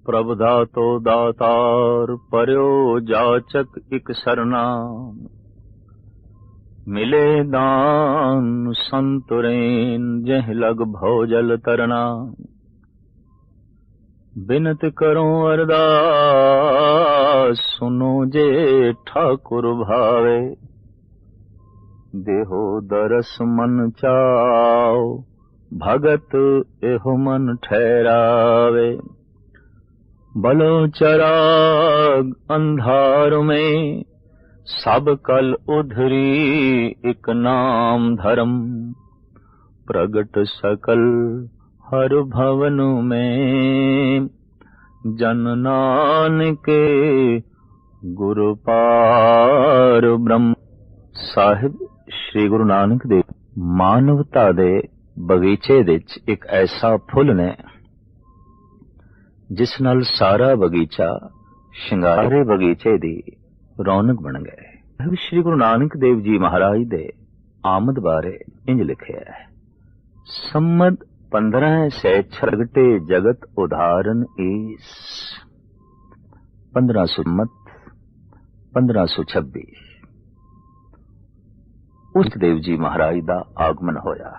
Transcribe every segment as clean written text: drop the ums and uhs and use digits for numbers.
प्रभ दातो दातार पर्यो जाचक इक सरना। मिले दान संतुरेन जह लग भौजल तरना। बिनत करो अरदास सुनो जे ठाकुर भावे। देहो दरस मन चाओ भगत एहो मन ठहरावे। बलो चराग अंधार में सब कल उधरी एक नाम धर्म। प्रगट सकल हर भवन में जन नानक गुरु पार ब्रह्म। साहिब श्री गुरु नानक देव मानवता दे बगीचे विच एक ऐसा फुल ने जिस नाल सारा बगीचा शिंगारे बगीचे दी रौनक बन गए। श्री गुरु नानक देव जी महाराज दे आमद बारे इंज लिखिया है। सम्मत 1506 जगत उदाहरण ईस। 1526 उस देव जी महाराज दा आगमन होया।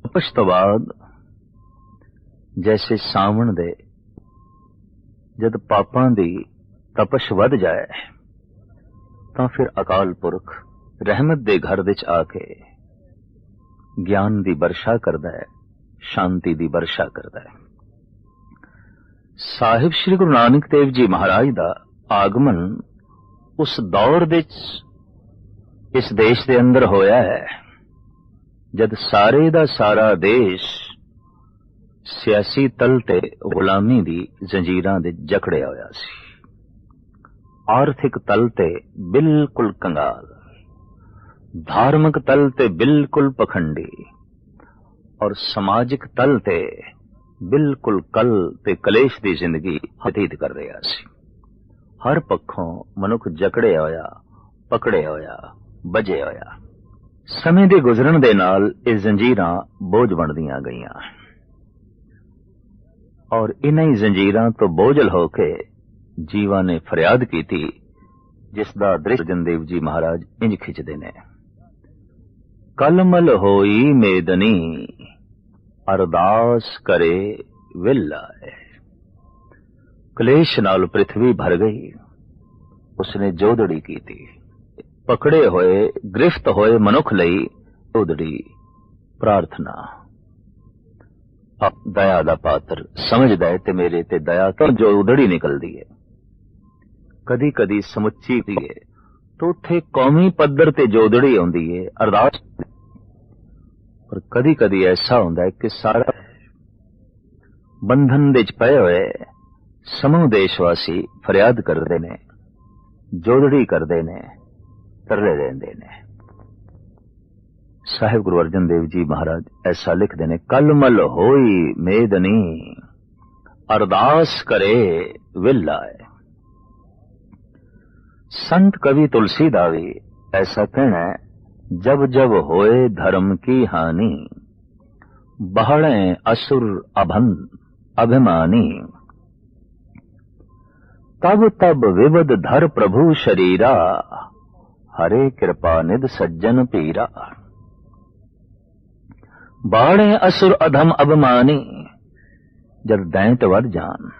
तपश तो बाद जैसे सावण दे जद पापां दी तपश वध जाए तां फिर अकाल पुरख रहमत दे घर विच आके ज्ञान दी वर्षा करदा है, शांति दी वर्षा करदा है। साहिब श्री गुरु नानक देव जी महाराज दा आगमन उस दौर विच इस देश दे अंदर होया है जद सारे दा सारा देश सियासी तल ते गुलामी दी जंजीरां दे जकड़िया होया सी। आर्थिक तल ते बिल्कुल कंगाल, धार्मिक तल ते बिल्कुल पखंडी और समाजिक तल ते बिल्कुल कल ते कलेश दी जिंदगी व्यतीत कर रहा सी। हर पक्षों मनुख जकड़िया होया, पकड़िया होया, बजे होया। समय दे गुजरन दे नाल इह जंजीरां बोझ बनदियां गईयां और इन्हीं जंजीरां तो बोझल होके जीवा ने फरियाद की थी, जिसदा दृश्य जंदेव जी महाराज इंज खिंचदे ने। कलमल होई मेदनी अरदास करे विलाए। क्लेश नाल पृथ्वी भर गई, उसने जोदड़ी की थी। पकड़े होए गिरफ्त होए मनुख लई जोदड़ी प्रार्थना। दया दा पात्र समझदा है ते मेरे ते दया तो जो उधड़ी निकलदी है। कदी कदी समुच्ची दी है तो उथे कौमी पद्धर ते जोदड़ी आउंदी है अरदास। पर कदी कदी ऐसा हुंदा है कि सारा बंधन दे च पए होए समूह देशवासी फरियाद करदे ने, जोदड़ी करदे ने, तरले देंदे ने। साहिब गुरु अर्जन देव जी महाराज ऐसा लिखते ने। कलमल होई मेदनी अरदास करे विलाए। संत कवि तुलसीदास भी ऐसा कहना है, जब जब होए धर्म की हानि बहड़े असुर अभिमानी। तब तब विवद धर प्रभु शरीरा हरे कृपा निध सज्जन पीरा। बाणे असुर अधम अभिमानी। जब दैंत वध जान,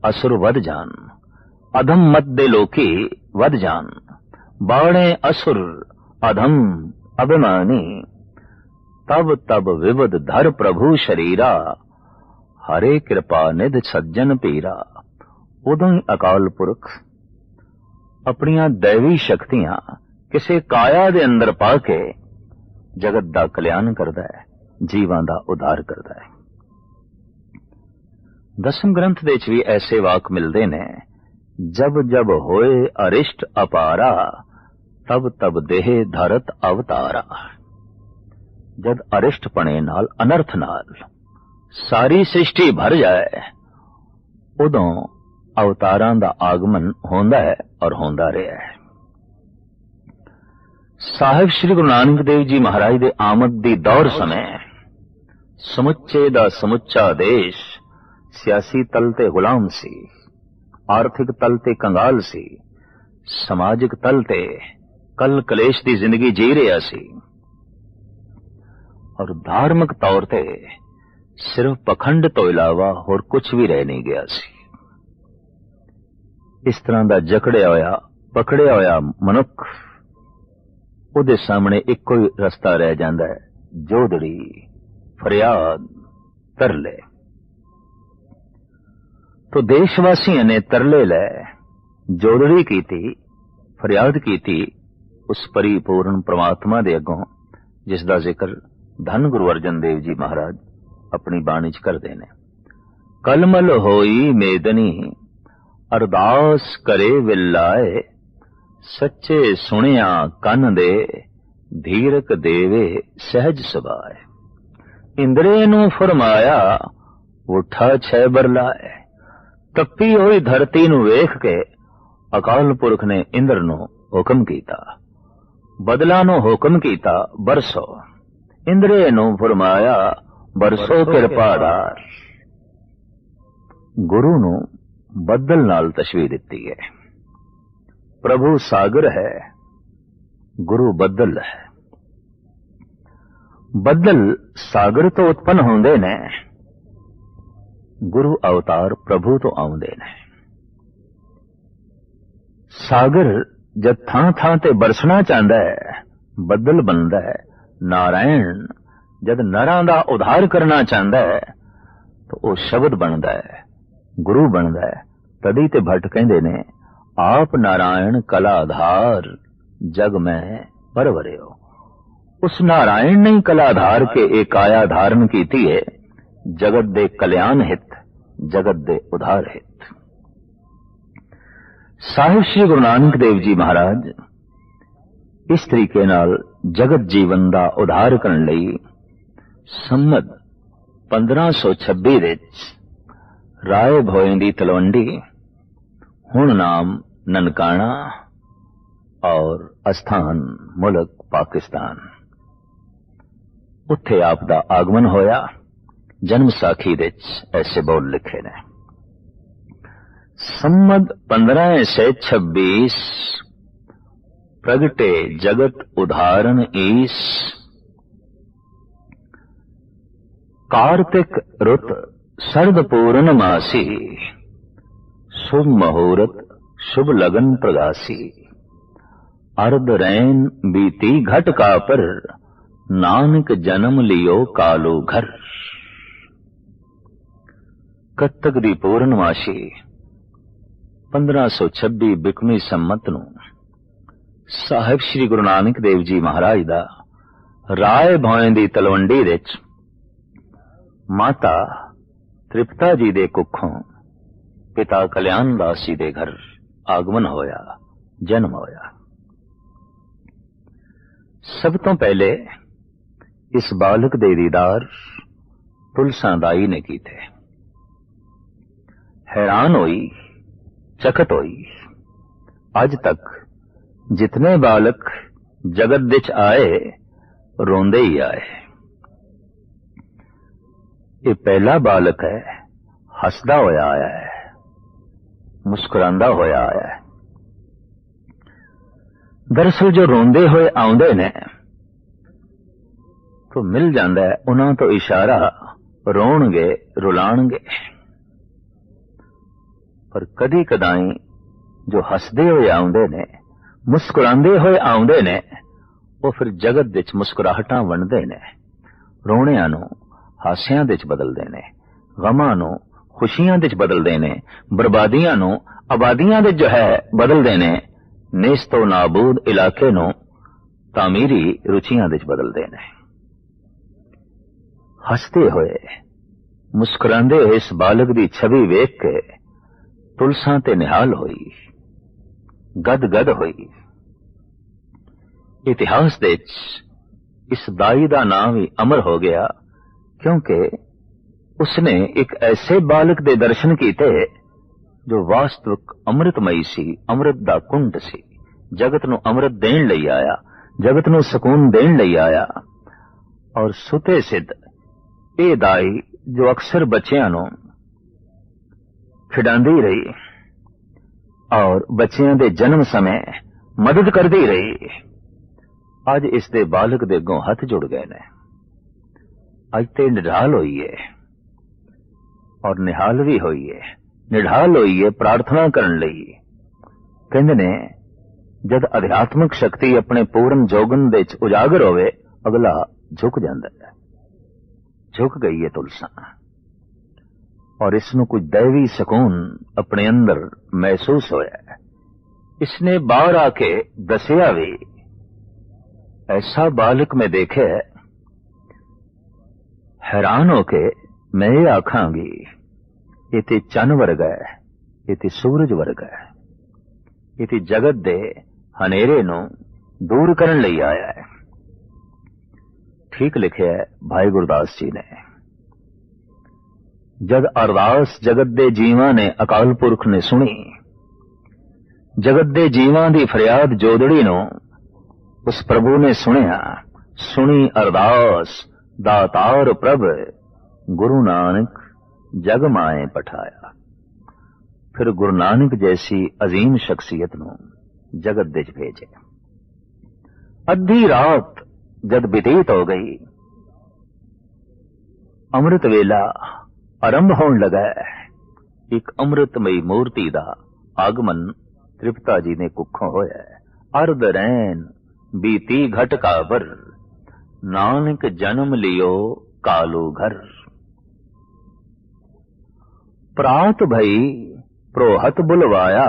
असुर वध जान, अधम मत दे लोकी वध जान। बाणे असुर अधम अभिमानी। तब तब विवद धर प्रभु शरीरा हरे कृपा निध सज्जन पीरा। उदों ही अकाल पुरख अपनियां दैवी शक्तियां किसे काया दे अंदर पाके जगत दा कल्याण करदा है, जीवां दा उद्धार करदा है। दसम ग्रंथ दे च भी ऐसे वाक मिलदे ने। जब जब होए अरिष्ट अपारा तब तब देह धरत अवतारा। जद अरिष्ट पने नाल अनर्थ नाल सारी सृष्टि भर जाए उदों अवतारां दा आगमन होंदा है और होंदा रहा है। साहिब श्री गुरु नानक देव जी महाराज दे आमद दी दौर समय समुच्चे दा समुच्चा देश सियासी तल ते गुलाम सी, आर्थिक तल ते कंगाल सी, समाजिक तल ते कल कलेश की जिंदगी जी रहा सी और धार्मिक तौर ते सिर्फ पखंड तो इलावा होर कुछ भी रह नहीं गया सी। इस तरह का जकड़िया होया पकड़िया होया मनुख उहदे सामने इक्को ही रस्ता रह जांदा है, जोदड़ी, फरियाद, तरले। तो देशवासियों ने तरले लै जोदड़ी की थी, फरियाद की थी उस परिपूर्ण परमात्मा दे अगों जिसका जिक्र धन गुरु अर्जन देव जी महाराज अपनी बाणी च करदे ने। कलमल होई मेदनी अरदास करे विलाए, सच्चे सुनिया कन दे धीरक देवे सहज सुभाए। इंद्रे नू फरमाया उठा छह बरलाए, तपी हुई धरती नू वेख के अकाल पुरख ने इंद्र नू हुक्म कीता, बदला नू हुक्म कीता बरसो। इंद्रे नू फरमाया बरसो किरपादार। गुरु नू बदल नाल तशबीह दिती है। प्रभु सागर है, गुरु बदल है। बदल सागर तो उत्पन्न होंदे ने, गुरु अवतार प्रभु तो आउंदे ने। सागर जब थां थां ते बरसना चाहता है बदल बनता है। नारायण जब नरां दा उद्धार करना चाहता है तो वह शब्द बनता है, गुरु बनता है। तदी ते भट्ट कहंदे ने आप नारायण कलाधार जग में परवरियो। उस नारायण ने कलाधार के एक काया धारण की है, जगत दे कल्याण हित, जगत दे उद्धार हित। साहिब श्री गुरु नानक देव जी महाराज इस तरीके नाल जगत जीवन दा उद्धार करन लई संमत 1526 विच राय भोए दी तलवंडी, हुण नाम ननकाना और अस्थान मुल्क पाकिस्तान, उत्थे आप दा आगमन होया। जन्म साखी विच ऐसे बोल लिखे ने, संमत 1526 प्रगटे जगत उदाहरण ईस। कार्तिक रुत सर्द पूर्ण मासी, शुभ मुहूर्त शुभ लगन प्रगासी। अर्ध रैन बीती घट का पर, नानक जन्म लियो कालू घर। कत्तक दी पूर्णमासी 1526 बिकमी संमत नूं साहिब श्री गुरु नानक देव जी महाराज दा राय भौए दी तलवंडी विच माता तृप्ता जी दे कुखों पिता कल्याण दास जी दे घर आगमन होया, जन्म होया। सब तो पहले इस बालक दे दीदार तुलसा दाई ने की थे। हैरान हुई, चकत हुई। आज तक जितने बालक जगत विच आए रोंदे ही आए। ये पहला बालक है, हसदा होया आया है, मुस्कुरांदा होया आया है। दरअसल जो रोंदे हुए आउंदे ने तो मिल जांदा है उन्हां तो इशारा रोणगे रुलाणगे। पर कदी कदाई जो हसदे हुए आउंदे ने, मुस्कुरांदे हुए आउंदे ने, वो फिर जगत विच मुस्कुराहटां वंडदे ने, रोणियां नूं हासियां विच बदलदे ने, गमां नूं खुशियां विच बदलदे ने, बर्बादियां नूं आबादियां विच जो है बदलदे ने, नेस्तो नाबूद इलाके नूं तामीरी रुचियां विच बदलदे ने। हसते हुए मुस्कुरांदे हुए इस बालक दी छवि वेख के तुलसा ते निहाल हुई, गद गद हुई। इतिहास विच इस दाई दा नाम ही अमर हो गया क्योंकि उसने एक ऐसे बालक दे दर्शन कीते जो वास्तविक अमृतमयी सी, अमृत दा कुंड सी। जगत नूं अमृत देण लई आया, जगत नूं सुकून देण लई आया। और सुते सिद्ध ये दाई जो अक्सर बच्चियां नूं खिडांदी रही और बच्चियां दे जन्म समय मदद करदी रही। अज इसदे बालक दे अगों हथ जुड़ गए ने। अज ते निढाल होई है और निहाल भी होई है। निढाल होई है प्रार्थना करन लई। कहंदे ने जद अध्यात्मक शक्ति अपने पूर्ण जोगन दे च उजागर होवे अगला झुक जांदा है। झुक गई है तुलसा और इसनों कुछ दैवी सुकून अपने अंदर महसूस होया है। इसने बाहर आके दसिया भी, ऐसा बालक में देखे हैरान होके मैं ये आखांगी ये ते चन वर्गा है, ये ते सूरज वर्गा है, ये ते जगत दे हनेरे नू दूर करन लई आया है। ठीक लिखिया है भाई गुरदास जी ने। जद अरदास जगत दे जीवां ने अकाल पुरख ने सुनी, जगत दे जीवां दी फरियाद जोदड़ी नो उस प्रभु ने सुनिया। सुनी अरदास दातार प्रभ गुरु नानक जग माए पठाया। फिर गुरु नानक जैसी अजीम शख्सियत नो जगत दे भेजे। अद्धी रात जद बीतीत हो गई, अमृत वेला आरंभ होने लगा। एक अमृतमयी मूर्ति दा आगमन त्रिपता जी ने कुखों होया। अर्ध रैन बीती घट काबर, नानक जन्म लियो कालू घर। प्रात भई प्रोहत बुलवाया,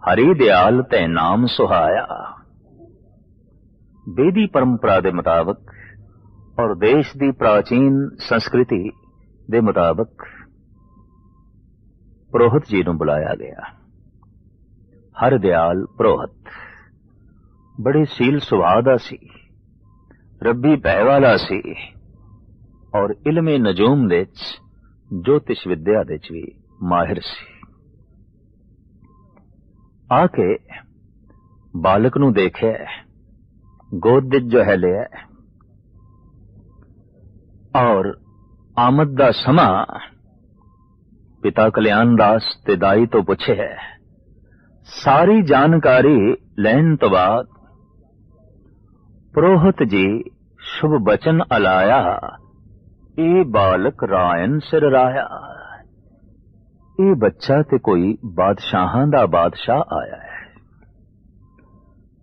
हरि दयाल तै नाम सुहाया। वेदी परंपरा दे मुताबिक और देश दी प्राचीन संस्कृति दे मुताबिक प्रोहत जी नूं बुलाया गया। हर दयाल प्रोहत बड़े सील सुभाव दा सी, रब्बी भय वाला सी और इल्मे नजूम दे ज्योतिष विद्या दे भी माहिर सी। आके बालक नूं देखे, गोद विच जो है लिया और आमद दा समा पिता कल्याण दास ते दाई तो पुछे है। सारी जानकारी लैन तो बाद प्रोहत जी शुभ बचन अलाया, ए बालक रायन सिर राया। ये बच्चा ते कोई बादशाहां दा बादशाह आया है,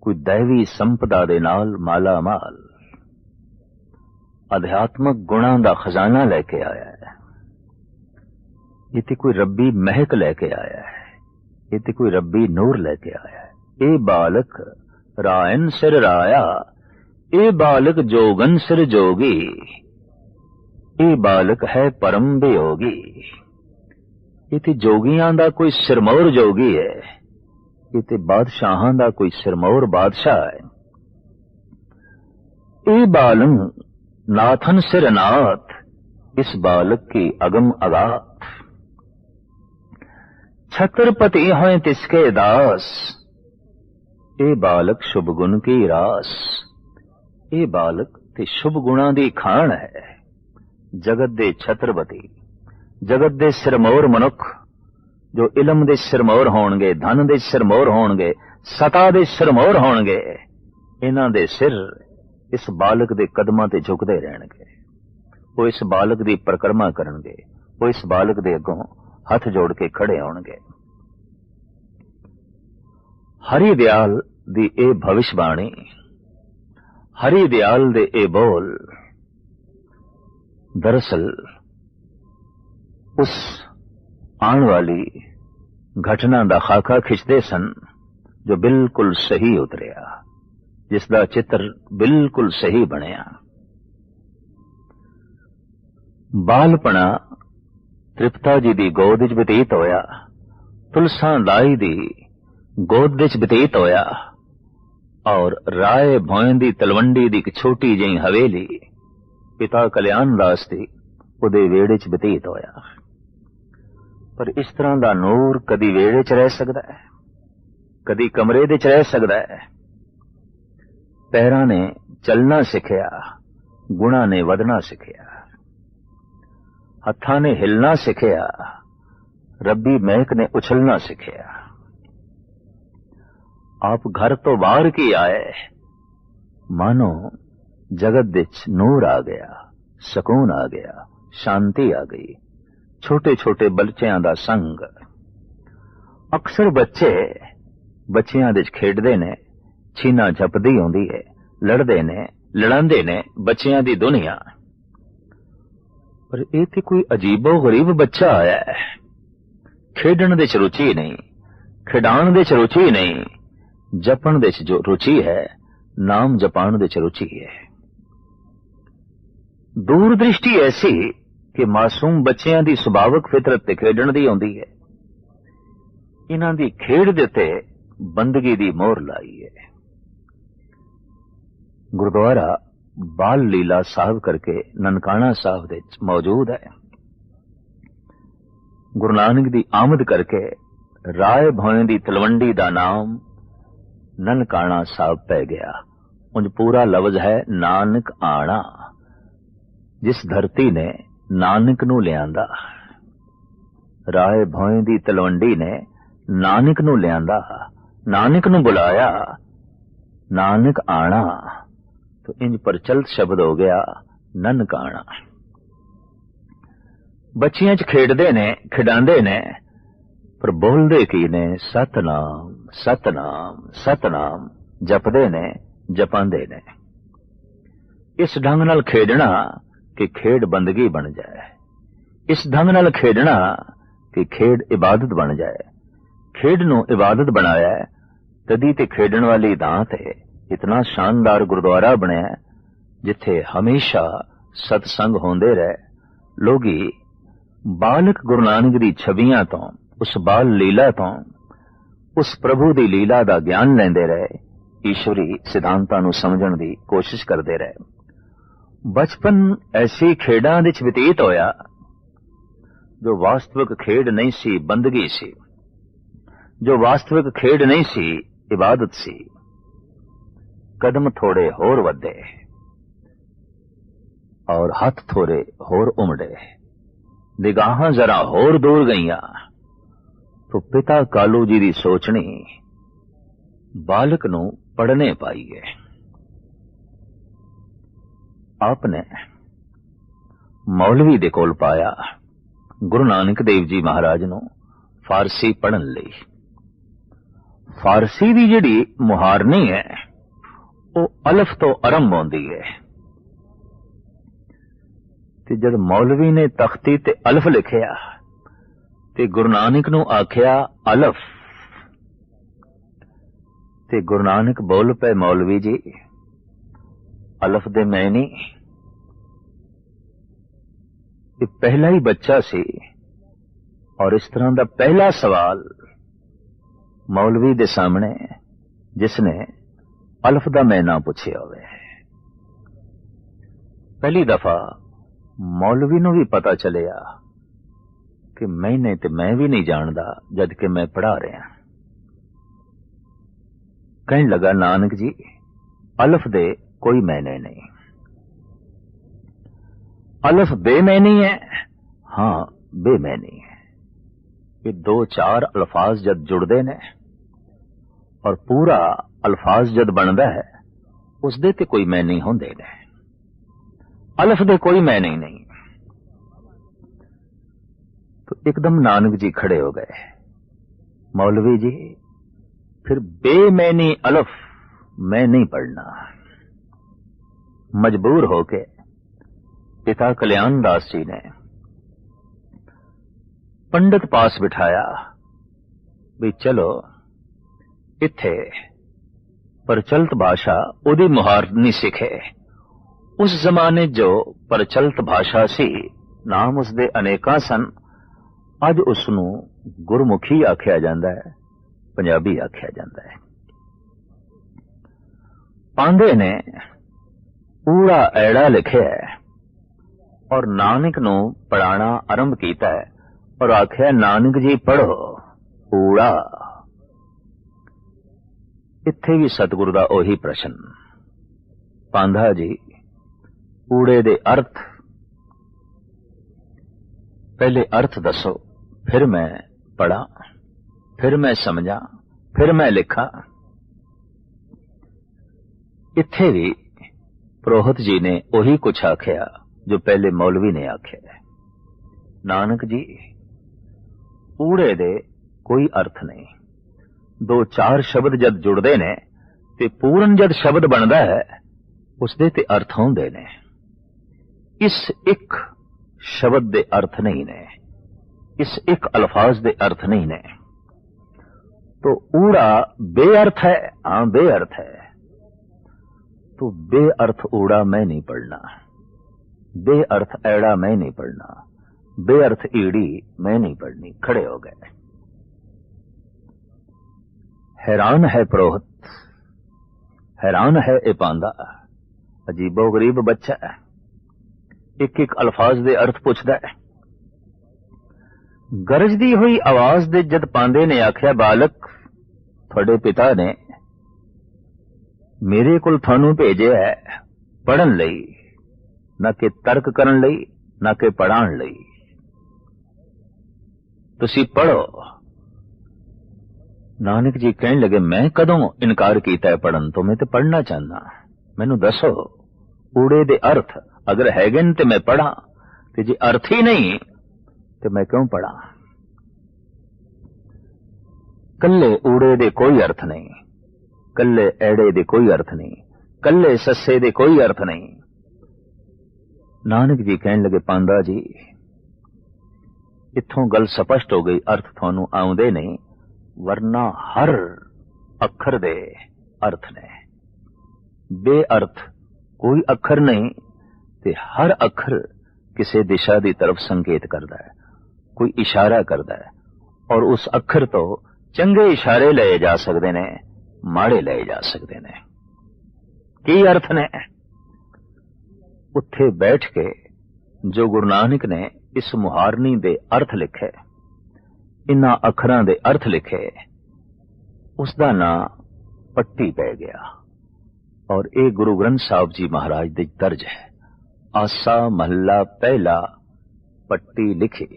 कोई दैवी संपदा दे नाल माला माल अध्यात्मक गुणां दा खजाना लेके आया है। ये ते कोई रब्बी महक लेके आया है, ये ते कोई रब्बी नूर लेके आया है। ए बालक रायन सिर राया, ए बालक जोगन सिर जोगी, ए बालक है परम वियोगी। ये ते जोगियां दा कोई सिरमौर जोगी है, ये ते बादशाहां दा कोई सिरमौर बादशाह है। ए बालम नाथन सिर नाथ, इस बालक की अगम अगात। छत्रपति हैं तिसके दास, ए बालक शुभ गुण की रास। ए बालक ते शुभ गुणा दी खान है। जगत दे छत्रपति, जगत दे सिरमौर मनुख जो इलम दे सिरमौर होणगे, धन दे सिरमौर होणगे, सता दे सिरमौर होणगे, इन्हां दे सिर इस बालक दे कदमां ते झुकदे रहणगे। वो इस बालक दी परिक्रमा करनगे, वो इस बालक दे अगों हथ जोड़ के खड़े होणगे। हरि दयाल दी ए भविष्यवाणी, हरि दयाल दे ए बोल दरअसल उस आने वाली घटना दा खाका खिंचदे सन जो बिल्कुल सही उतरिया, जिसदा चित्र बिल्कुल सही बनिया। बालपना त्रिपता जी दी गोद विच बतीत होया, तुलसा दाई दी गोद विच बतीत होया और राय भोएं दी तलवंडी दी एक छोटी जी हवेली पिता कल्याण दास दी उदे वेड़े च बतीत होया। पर इस तरह दा नूर कदी वेड़े च रह सकदा है, कदी कमरे दे च रह सकदा है। पैरां ने चलना सिखिया, गुणा ने वधना सिखिया, हत्थां ने हिलना सिखिया, ਰੱਬੀ ਮਹਿਕ ਨੇ ਉਛਲਣਾ ਸਿੱਖਿਆ। ਆਪ ਘਰ ਤੋਂ ਬਾਹਰ ਕੀ ਆਏ, ਮਾਨੋ ਜਗਤ ਵਿੱਚ ਨੂਰ ਆ ਗਿਆ, ਸਕੂਨ ਆ ਗਿਆ, ਸ਼ਾਂਤੀ ਆ ਗਈ। ਛੋਟੇ ਛੋਟੇ ਬੱਚਿਆਂ ਦਾ ਸੰਗ। ਅਕਸਰ ਬੱਚਿਆਂ ਦੇ ਖੇਡਦੇ ਨੇ, ਛੀਨਾ ਝਪਦੀ ਆਉਂਦੀ ਹੈ, ਲੜਦੇ ਨੇ, ਲੜਾਂਦੇ ਨੇ, ਬੱਚਿਆਂ ਦੀ ਦੁਨੀਆ। ਪਰ ਇਹ ਤੇ ਕੋਈ ਅਜੀਬੋ ਗਰੀਬ ਬੱਚਾ ਆਇਆ ਹੈ। ਖੇਡਣ ਦੇ ਚ ਰੁਚੀ ਨਹੀਂ, ਖਿਡਾਉਣ ਦੇ ਚ ਰੁਚੀ ਨਹੀਂ, ਜਪਣ ਦੇ ਚ ਜੋ ਰੁਚੀ ਹੈ, ਨਾਮ ਜਪਾਣ ਦੇ ਚ ਰੁਚੀ ਹੈ। ਦੂਰਦ੍ਰਿਸ਼ਟੀ ਐਸੀ ਕਿ ਮਾਸੂਮ ਬੱਚਿਆਂ ਦੀ ਸੁਭਾਵਕ ਫਿਤਰਤ ਤੇ ਖੇਡਣ ਦੀ ਆਉਂਦੀ ਹੈ। ਇਹਨਾਂ ਦੀ ਖੇਡ ਦੇ ਉੱਤੇ ਬੰਦਗੀ ਦੀ ਮੋਹਰ ਲਾਈ ਹੈ। ਗੁਰਦੁਆਰਾ ਬਾਲ ਲੀਲਾ ਸਾਹਿਬ ਕਰਕੇ ਨਨਕਾਣਾ ਸਾਹਿਬ ਦੇ ਵਿੱਚ ਮੌਜੂਦ ਹੈ। ਗੁਰੂ ਨਾਨਕ ਦੀ ਆਮਦ ਕਰਕੇ ਰਾਏ ਭੋਏ ਦੀ ਤਲਵੰਡੀ ਦਾ ਨਾਮ ਨਨਕਾਣਾ ਸਾਹਿਬ ਪੈ ਗਿਆ। ਉਂਝ ਪੂਰਾ ਲਫ਼ਜ਼ ਹੈ ਨਾਨਕ ਆਣਾ, ਜਿਸ ਧਰਤੀ ਨੇ ਨਾਨਕ ਨੂੰ ਲਿਆਂਦਾ। ਰਾਏ ਭੋਏ ਦੀ ਤਲਵੰਡੀ ਨੇ ਨਾਨਕ ਨੂੰ ਲਿਆਂਦਾ, ਨਾਨਕ ਨੂੰ ਬੁਲਾਇਆ, ਨਾਨਕ ਆਣਾ। तो इंज प्रचलित शब्द हो गया ननकाना। बच्चियां च खेडदे ने, खिडांदे ने, पर बोलदे की ने सतनाम सतनाम सतनाम जपदे ने, जपांदे ने। इस ढंग नाल खेडना कि खेड बंदगी बन जाए, इस ढंग नाल खेडना कि खेड इबादत बन जाए। खेड नूं इबादत बनाया तदी ते खेडण वाली दात है। इतना शानदार गुरुद्वारा बनया जिथे हमेशा सतसंग होंदे रहे। लोगी बालक गुरु नानक दी छवियां तो, उस बाल लीला तो, उस प्रभु दी लीला दा ज्ञान लेंदे रहे, ईश्वरी सिद्धांतां नूं समझण दी कोशिश करदे रहे। बचपन ऐसी खेडां दे विच बतीत होया जो वास्तविक खेड नहीं सी, बंदगी सी। जो वास्तविक खेड नहीं सी, इबादत सी। कदम थोड़े होर वधे और हथ थोड़े होर उमड़े, निगाहां जरा होर दूर गईयां तो पिता कालू जी दी सोचनी बालक नूं पढ़ने पाई है। आपने मौलवी दे कोल पाया गुरु नानक देव जी महाराज नूं फारसी पढ़न लई। फारसी दी जिहड़ी मुहारनी है वो अलफ तो आरंभ होंदी है। ते जद मौलवी ने तख्ती ते अलफ लिखिया ते गुरु नानक नूं आखिया अलफ, ते गुरु नानक बोल पे मौलवी जी अलफ दे मैनी। ये पहला ही बच्चा सी और इस तरह का पहला सवाल मौलवी दे सामने जिसने अलफ दा मैना पूछे होवे। पहली दफा मौलवी नूं भी पता चलिया कि मैंने ते मैं भी नहीं जानदा जद कि मैं पढ़ा रहा। कहने लगा नानक जी अलफ दे कोई मैने नहीं। अलफ बेमैनी है, हाँ बेमैनी है। ये दो चार अल्फाज जद जुड़दे ने और पूरा अल्फाज जद बनता है उस दे ते कोई मैनी होंदे ने, अलफ दे कोई मैनी नहीं। तो एकदम नानक जी खड़े हो गए। मौलवी जी फिर बेमैनी अलफ मैं नहीं पढ़ना। मजबूर होके पिता कल्याण दास जी ने पंडित पास बिठाया भी चलो इत्थे प्रचलित भाषा उदी मुहारनी सिखे। उस जमाने जो प्रचलित भाषा सी, नाम उसदे अनेका सन। अज उसनू गुरमुखी आख्या जांदा है, पंजाबी आख्या जांदा है। पांदे ने ऊड़ा ऐड़ा लिखिया है और नानक नू पढ़ाना आरंभ कीता है और आख्या नानक जी पढ़ो ऊड़ा। इत्थे भी सतगुरु दा ओही प्रश्न, पांधा जी ऊड़े दे अर्थ, पहले अर्थ दसो फिर मैं पढ़ा, फिर मैं समझा, फिर मैं लिखा। इत्थे भी पुरोहित जी ने उही कुछ आख्या जो पहले मौलवी ने आख्या। नानक जी, ऊड़े दे कोई अर्थ नहीं। दो चार शब्द जद जुड़ते ने ते पूर्ण जद शब्द बनता है उसदे ते अर्थ होंदे ने। इस एक शब्द दे अर्थ नहीं ने, इस एक अल्फाज दे अर्थ नहीं ने। तो ऊड़ा बेअर्थ है, हाँ बेअर्थ है। तो बेअर्थ ऊड़ा मैं नहीं पढ़ना, बेअर्थ ऐड़ा मैं नहीं पढ़ना, बेअर्थ ईड़ी मैं नहीं पढ़नी। खड़े हो गए। हैरान है पुरोहित, हैरान है ए पांदा। अजीबो गरीब बच्चा है, एक एक अल्फाज दे अर्थ पुछदा है। गरजदी हुई आवाज दे जद पांदे ने आख्या, बालक थोड़े पिता ने मेरे कोल थानू भेजे है पढ़न लई, ना कि तर्क करन लई, ना कि पढ़ाण लई। तुसी पढ़ो। नानक जी कहने लगे, मैं कदों इनकार कीता है पढ़न तो? मैं तो पढ़ना चाहना, मैनू दसो ऊड़े दे अर्थ। अगर हैगे न ते मैं पढ़ा, ते जे अर्थ ही नहीं ते मैं क्यों पढ़ा? कल्ले ऊड़े दे कोई अर्थ नहीं, कल्ले ऐड़े दे कोई अर्थ नहीं, कल्ले सस्से दे कोई अर्थ नहीं। नानक जी कहने लगे, पांदा जी इत्थों गल स्पष्ट हो गई, अर्थ थानू आउंदे नहीं, वरना हर अखर दे अर्थ ने। बेअर्थ कोई अखर नहीं ते हर अखर किसी दिशा की तरफ संकेत करता है, कोई इशारा करता है। और उस अखर तो चंगे इशारे लए जा सकते ने, माड़े लए जा सकते ने। की अर्थ ने? उत्थे बैठ के जो गुरु नानक ने इस मुहारनी दे अर्थ लिखे, इन्हां अखरां दे अर्थ लिखे, उसदा नां पट्टी पै गया। और ये गुरु ग्रंथ साहब जी महाराज दे दर्ज है। आसा महला पहला पट्टी लिखी।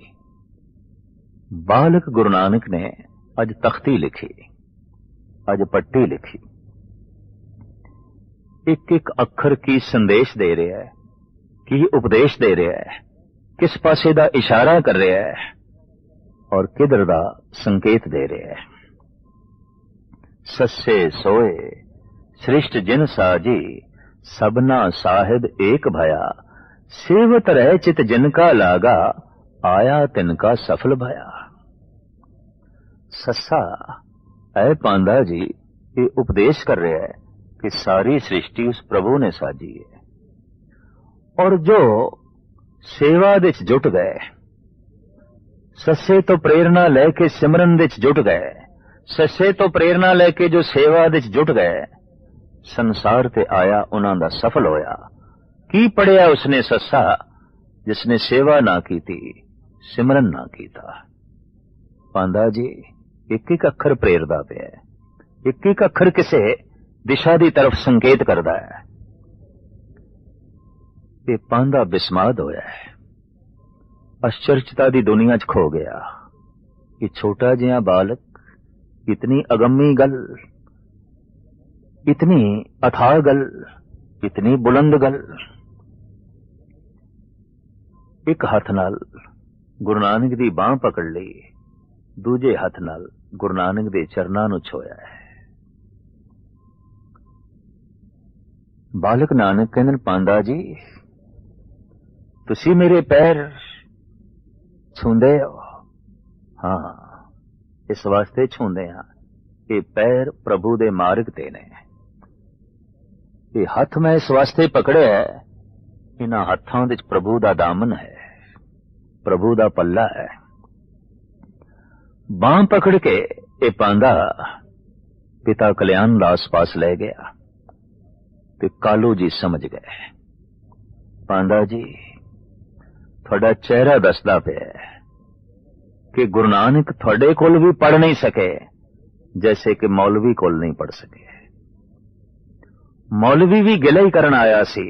बालक गुरु नानक ने अज तख्ती लिखी, अज पट्टी लिखी। एक एक अखर की संदेश दे रहा है, की उपदेश दे रहा है, किस पासे दा इशारा कर रहा है और किधर दा संकेत दे रहा है। सस्से सोए सृष्ट जिन साजी, सबना साहिब एक भया, सेवत रह चित जिनका लागा, आया तिनका सफल भया। सस्सा ऐ पांदा जी ये उपदेश कर रहा है कि सारी सृष्टि उस प्रभु ने साजी है, और जो सेवा विच जुट गए, सस्से तो प्रेरणा लेके सिमरन विच जुट गए, सस्से तो प्रेरणा लेके जो सेवा विच जुट गए, संसार ते आया उन्हां दा सफल होया। की पढ़िया उसने सस्सा जिसने सेवा ना की थी, सिमरन ना कीता। पांदा जी एक एक अखर प्रेरदा पिया है, एक एक अखर किसे दिशा दी तरफ संकेत करदा है। ये पांदा बिस्माद होया है, आश्चर्यता दी दुनिया च खो गया। ये छोटा जिहा बालक, इतनी अगम्मी गल, इतनी अथाह गल, इतनी बुलंद गल। एक हाथ नाल गुरु नानक दी बांह पकड़ ली, दूजे हाथ नाल गुरु नानक दे चरनां नूं छोया है। बालक नानक कहंदे, पांदा जी तुसी मेरे पैर छूंदे हो? हाँ, इस वास्ते छूंदे हां, ये पैर प्रभु दे मार्ग ते ने। ये हथ मैं इस वास्ते पकड़े है, इन्हां हत्थां विच प्रभु दा दामन है, प्रभु दा पल्ला है। बांह पकड़ के ये पांदा पिता कल्याण दास पास ले गया ते कालू जी समझ गए। पांदा जी थोड़ा चेहरा दसदा पिया कि गुरु नानक थोड़े कोल भी पढ़ नहीं सके, जैसे कि मौलवी कोल नहीं पढ़ सके। मौलवी भी गिला ही करन आया सी,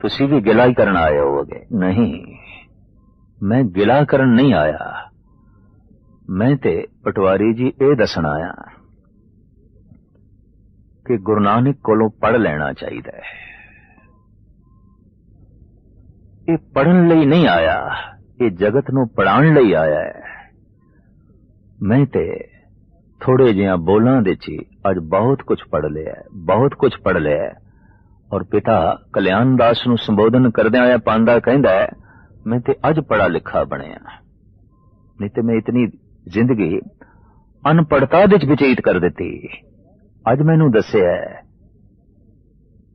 तुसी भी गिला ही करन आए होगे। नहीं, मैं गिला करन नहीं आया, मैं ते पटवारी जी ये दसन आया कि गुरु नानक कोलों पढ़ लेना चाहिए। ये पढ़न लई नहीं आया, ये जगत नूं पढ़ाउण लई आया है। मैं ते थोड़े जिहा बोलां दे ची अज बहुत कुछ पढ़ लिया है, बहुत कुछ पढ़ लिया है। और पिता कल्याण दास नूं संबोधन करदे आया पांदा कहंदा है, मैं ते अज पढ़ा लिखा बनिया, नहीं ते मैं इतनी जिंदगी अनपढ़ता विच बतीत कर दिती। अज मैनू दस्सिया है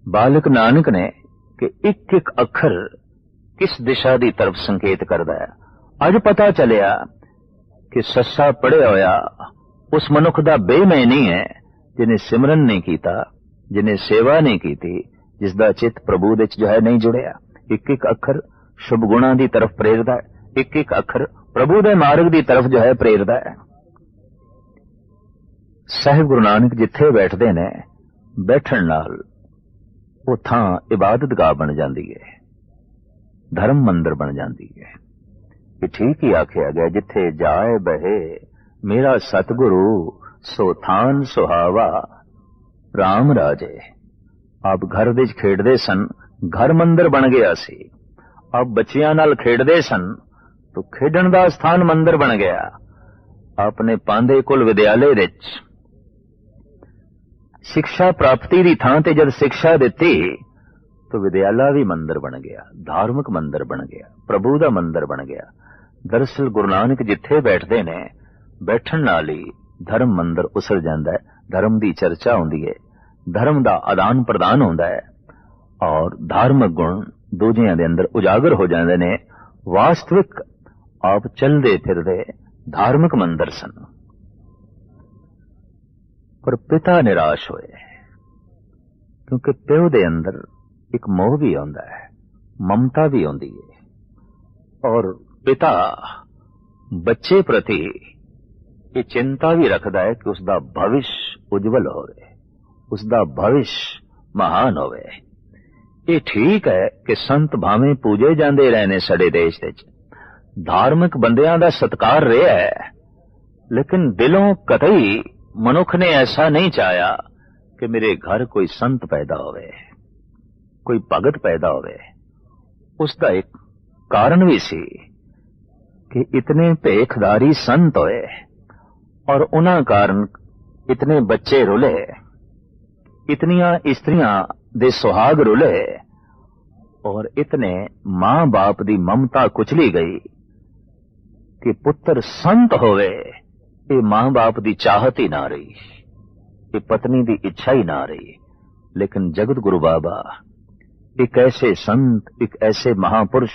बालक नानक ने कि एक एक अखर किस दिशा की तरफ संकेत करता है। अज पता चलिया कि सस्सा पढ़िया होया उस मनुख दा बेमय नहीं है जिन्हें सिमरन नहीं कीता, जिन्हें सेवा नहीं की, जिसदा चित प्रभु दे जो है नहीं जुड़िया। एक एक अखर शुभ गुणा की तरफ प्रेरदा है, एक एक अखर प्रभु दे मार्ग की तरफ जो है प्रेरदा है। साहिब गुरु नानक जिथे बैठते ने, बैठण नाल वो थां इबादतगाह बन जाती है, धर्म मंदिर बन जाती है। ये ठीक ही आख्या गया, जिथे जाए बहे मेरा सतगुरु सो थान सुहावा राम राजे। आप घर विच खेडदे सन, घर मंदिर बन गया सी। आप बच्चियां नाल खेडदे सन तो खेडण दा स्थान मंदिर बन गया। आपने पांदे कुल विद्यालय विच शिक्षा प्राप्ति की थां ते जब शिक्षा दिती तो विद्यालय भी मंदिर बन गया, धार्मिक मंदिर बन गया, प्रभु का मंदिर बन गया। दरअसल गुरु नानक जिथे बैठते ने, बैठण नाल ही धर्म मंदिर उसर जाता है, धर्म की चर्चा होंदी है, धर्म का आदान प्रदान होता है और धार्मिक गुण दूजियां दे अंदर उजागर हो जाते ने। वास्तविक आप चलते फिरते धार्मिक मंदिर सन। पर पिता निराश होए, क्योंकि प्यो दे अंदर एक मोह भी आंदा है, ममता भी आंदी है। और पिता बच्चे प्रति ये चिंता भी रखता है कि उसका भविष्य उज्जवल होवे, उसका भविष्य महान होवे। ये ठीक है कि संत भावें पूजे जाते रहने साडे देश विच, धार्मिक बंदियां दा सत्कार रहा है, लेकिन दिलों कतई मनुख ने ऐसा नहीं चाहा कि मेरे घर कोई संत पैदा होवे, कोई भगत पैदा होवे। उसका एक कारण भी सी कि इतने भेखदारी संत होए और उन्हां कारण इतने बच्चे रुले, इतनियां स्त्रियां दे सुहाग रुले और इतने मां बाप दी ममता कुचली गई कि पुत्र संत होवे, ये मां बाप दी चाहत ही ना रही, ये पत्नी दी इच्छा ही ना रही। लेकिन जगत गुरु बाबा एक ऐसे संत, एक ऐसे महापुरुष,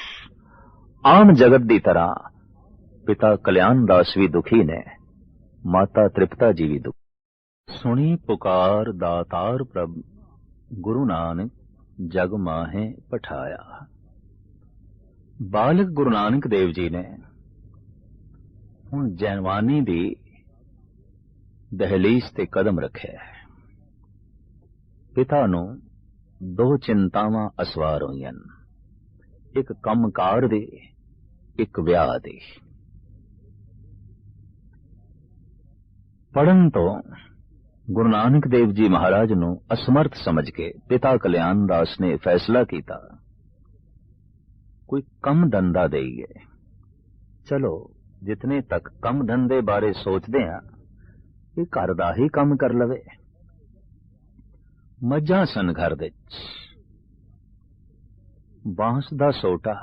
आम जगत दी तरह पिता कल्याण दास भी दुखी ने, माता तृप्ता जी भी दुखी। सुनी पुकार दातार प्रभ गुरु नानक जग माहे पठाया। बालक गुरु नानक देव जी ने हुण जवानी दी दहलीज ते कदम रखे। पिता नूं दो चिंतावां असवार होईयां, एक कमकार दी, एक विआह दी। पढ़न तो गुरु नानक देव जी महाराज नूं असमर्थ समझ के पिता कल्याण दास ने फैसला किया, कोई कम धंधा देईए। चलो जितने तक कम धंधे बारे सोचते हैं, ये घर दा ही काम कर लवे। मझां सन घर दे, बांस दा सोटा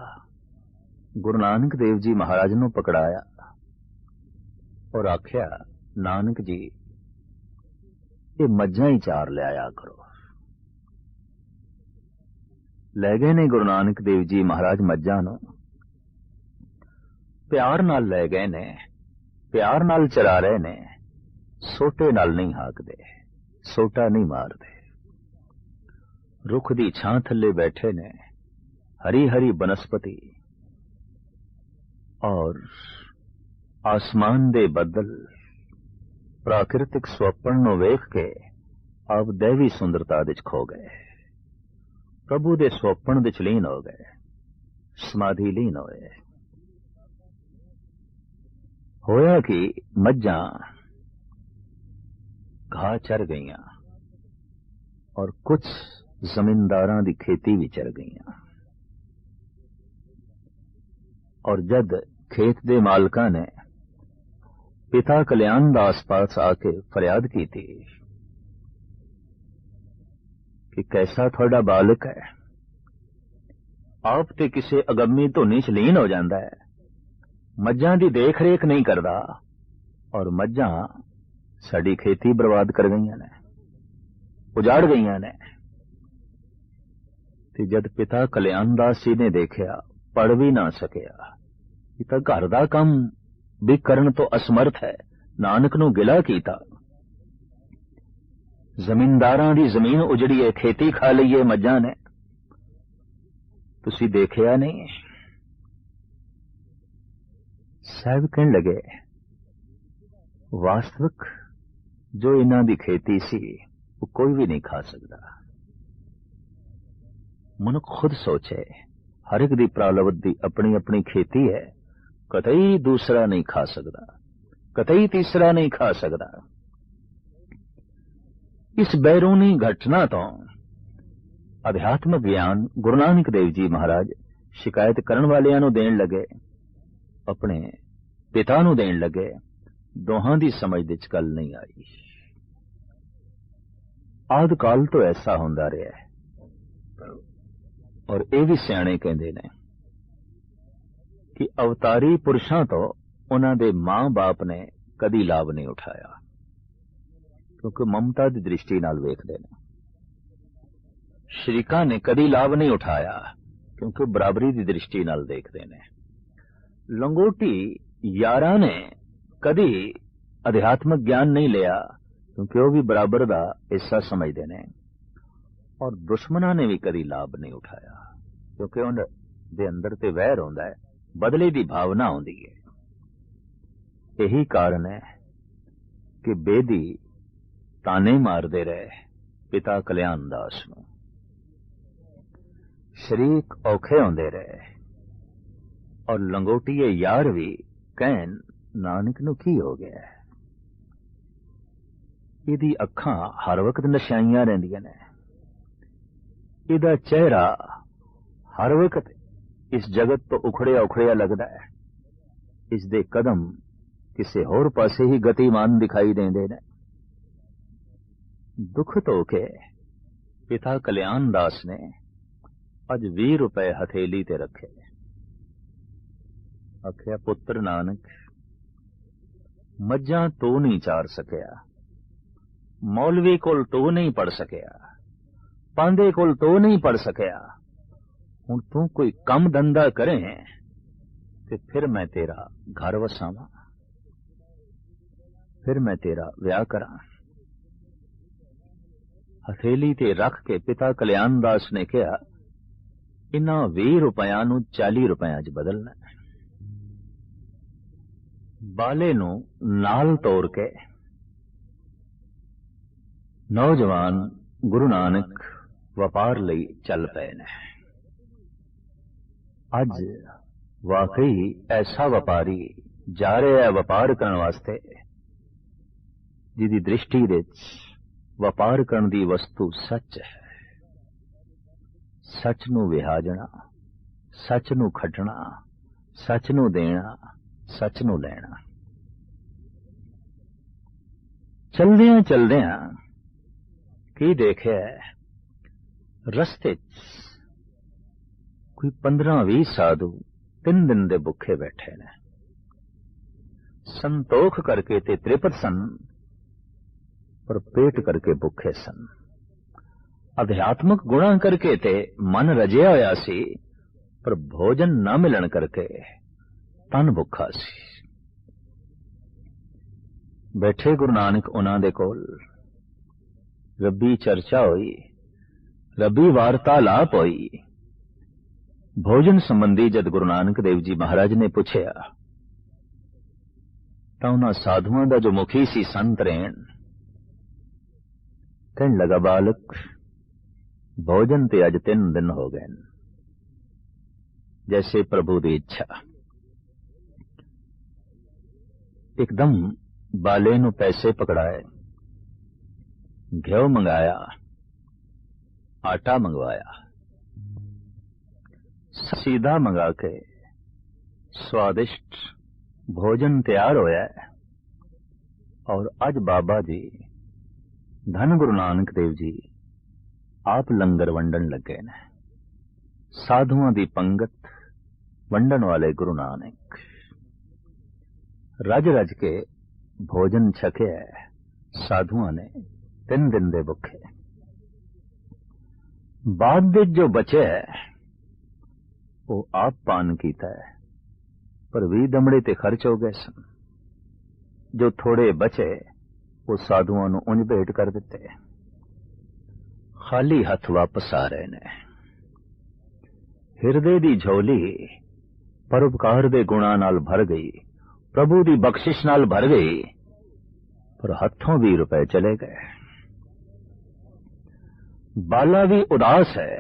गुरु नानक देव जी महाराज नूं पकड़ाया और आख्या, नानक जी ये मझां ही चार ले आया करो। ले गए ने गुरु नानक देव जी महाराज मझां नूं, प्यार नाल ले गए ने, प्यार नाल चरा रहे ने, सोटे नाल नहीं हाकदे, सोटा नहीं मारदे। रुख दी छां थल्ले बैठे ने, हरी हरी बनस्पति और आसमान दे बदल, प्राकृतिक स्वप्न नूं वेख के आप दैवी सुंदरता विच खो गए, प्रभु दे स्वप्न विच लीन हो गए, समाधि लीन होए। होया कि मज्जां घाह चर गईयां और कुछ जमींदारां दी खेती भी चर गईयां। और जद खेत दे मालकां ने पिता कल्याण दास पास आके फरियाद की थी कि कैसा थोड़ा बालक है, आप ते किसी अगम्मी धुनी च लीन हो जाता है, मज्जां दी देख रेख नहीं करता और मज्जां साडी खेती बर्बाद कर गईयां ने, उजाड़ गईयां ने। ते जद पिता कल्याण दास जी ने देखिया, पढ़ भी ना सकिया, पिता घर दा काम भी करन तो असमर्थ है, नानक नूं गिला कीता। जमींदारां दी जमीन उजड़ी है, खेती खा लई है मज्जां ने, तुसी देखिया नहीं। साहब कहन लगे, वास्तविक जो इन्हां दी खेती सी वो कोई भी नहीं खा सकता। मनुख खुद सोचे, हर एक दी प्रालवत दी अपनी अपनी खेती है, कतई दूसरा नहीं खा सकता, कतई तीसरा नहीं खा सकता। इस बैरूनी घटना तो अध्यात्मक ज्ञान गुरु नानक देव जी महाराज शिकायत करन वालियां नूं देण लगे, अपने पिता नूं देण लगे। दोहां दी समझ दे च गल नहीं आई। आद काल तो ऐसा हुंदा रहा है, और ये भी सियाणे कहंदे ने कि अवतारी पुरुषां तो उन्हां दे मां बाप ने कदी लाभ नहीं उठाया, क्योंकि ममता की दृष्टि नाल वेखदे ने। शरीकां ने कदी लाभ नहीं उठाया, क्योंकि बराबरी की दृष्टि नाल देखदे ने। लंगोटी यारां ने कदी अध्यात्मक ज्ञान नहीं लिया, क्योंकि वह भी बराबर का हिस्सा समझते ने। और दुश्मनां ने भी कदी लाभ नहीं उठाया, क्योंकि उनके अंदर ते वैर होंदा है, बदले की भावना होंदी है। यही कारण है कि बेदी ताने मारदे रहे पिता कल्याण दास नूं, शरीक औखे होंदे रहे, और लंगोटिए यार भी कहन नानक नूं की हो गया है। इहदी अखां हर वक्त नशाइयां रहिंदियां ने, इहदा चेहरा हर वक्त इस जगत तो उखड़िया उखड़िया लगदा है, इसदे कदम किसी होर पासे ही गतिमान दिखाई देंदे ने। दुख तो के पिता कल्याण दास ने अज 20 रुपए हथेली ते रखे। आखिया, पुत्र नानक, मज्जां तू नहीं चार सकिया, मौलवी कोल तू नहीं पढ़ सकिया, पांदे कोल तू नहीं पढ़ सकिया, हुण तू कोई कम धंधा करें ते फिर मैं तेरा घर वसावां, फिर मैं तेरा विआह करां। हथेली ते रख के पिता कल्याण दास ने कहा, इन्हां 20 रुपयां नूं 40 रुपयां च बदलना। बाले नूं नाल तोड़ के नौजवान गुरु नानक व्यापार लई चल पए ने। अज वाकई ऐसा व्यापारी जा रहा है व्यापार करने वास्ते, जिहदी दृष्टि दे व्यापार करन दी वस्तु सच है। सच नूं विहाजणा, सच नूं खटना, सच नूं देना, सच नूं लैना। चलदियां चलदियां की देखिया, रस्ते कोई 15-20 साधु 3 दिन दे भुखे बैठे ने। संतोख करके ते त्रिपत सन, पर पेट करके भुखे सन। अध्यात्मक गुणा करके ते मन रजिया होया सी, पर भोजन न मिलन करके तन भुखा सी। बैठे गुरु नानक उन्हां दे कोल, रब्बी चर्चा हुई, रब्बी वार्तालाप हुई। भोजन संबंधी जद गुरु नानक देव जी महाराज ने पूछया, तां उन्हां साधुआं दा जो मुखी सी संत रेण कहन लगा, बालक, भोजन ते अज 3 दिन हो गए, जैसे प्रभु की इच्छा। एकदम बाले नूं पैसे पकड़ाए, घ्यो मंगाया, आटा मंगवाया, सीधा मंगा के स्वादिष्ट भोजन तैयार होया है। और अज बाबा जी धन गुरु नानक देव जी आप लंगर वंडन लगे ने। साधुआं दी पंगत वंडन वाले गुरु नानक रज रज के भोजन छकिया है। साधुआं ने 3 दिन दे भुखे। बाद विच जो बचे है वो आप पान कीता है, पर 20 दमड़े ते खर्च हो गए सन। जो थोड़े बचे वो साधुआं नूं उंज भेंट कर दिते। खाली हथ वापस आ रहे ने। हिरदे दी झोली परोपकार दे गुणां नाल भर गई, प्रभु दी बख्शिश नाल भर गई, पर हथों 20 रुपए चले गए। बाला भी उदास है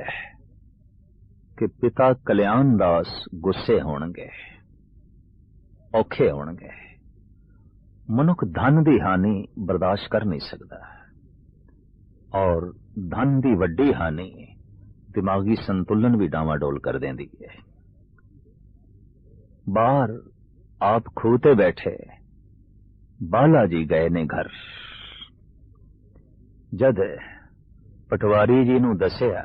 कि पिता कल्याण दास गुस्से होणगे, औखे होणगे। मनुख धन दी हानि बर्दाश्त कर नहीं सकता, और धन दी वड्डी हानि दिमागी संतुलन भी डावाडोल कर देंदी है। बाहर आप खूते बैठे, बाला जी गए ने घर। जद पटवारी जी नूं दसिया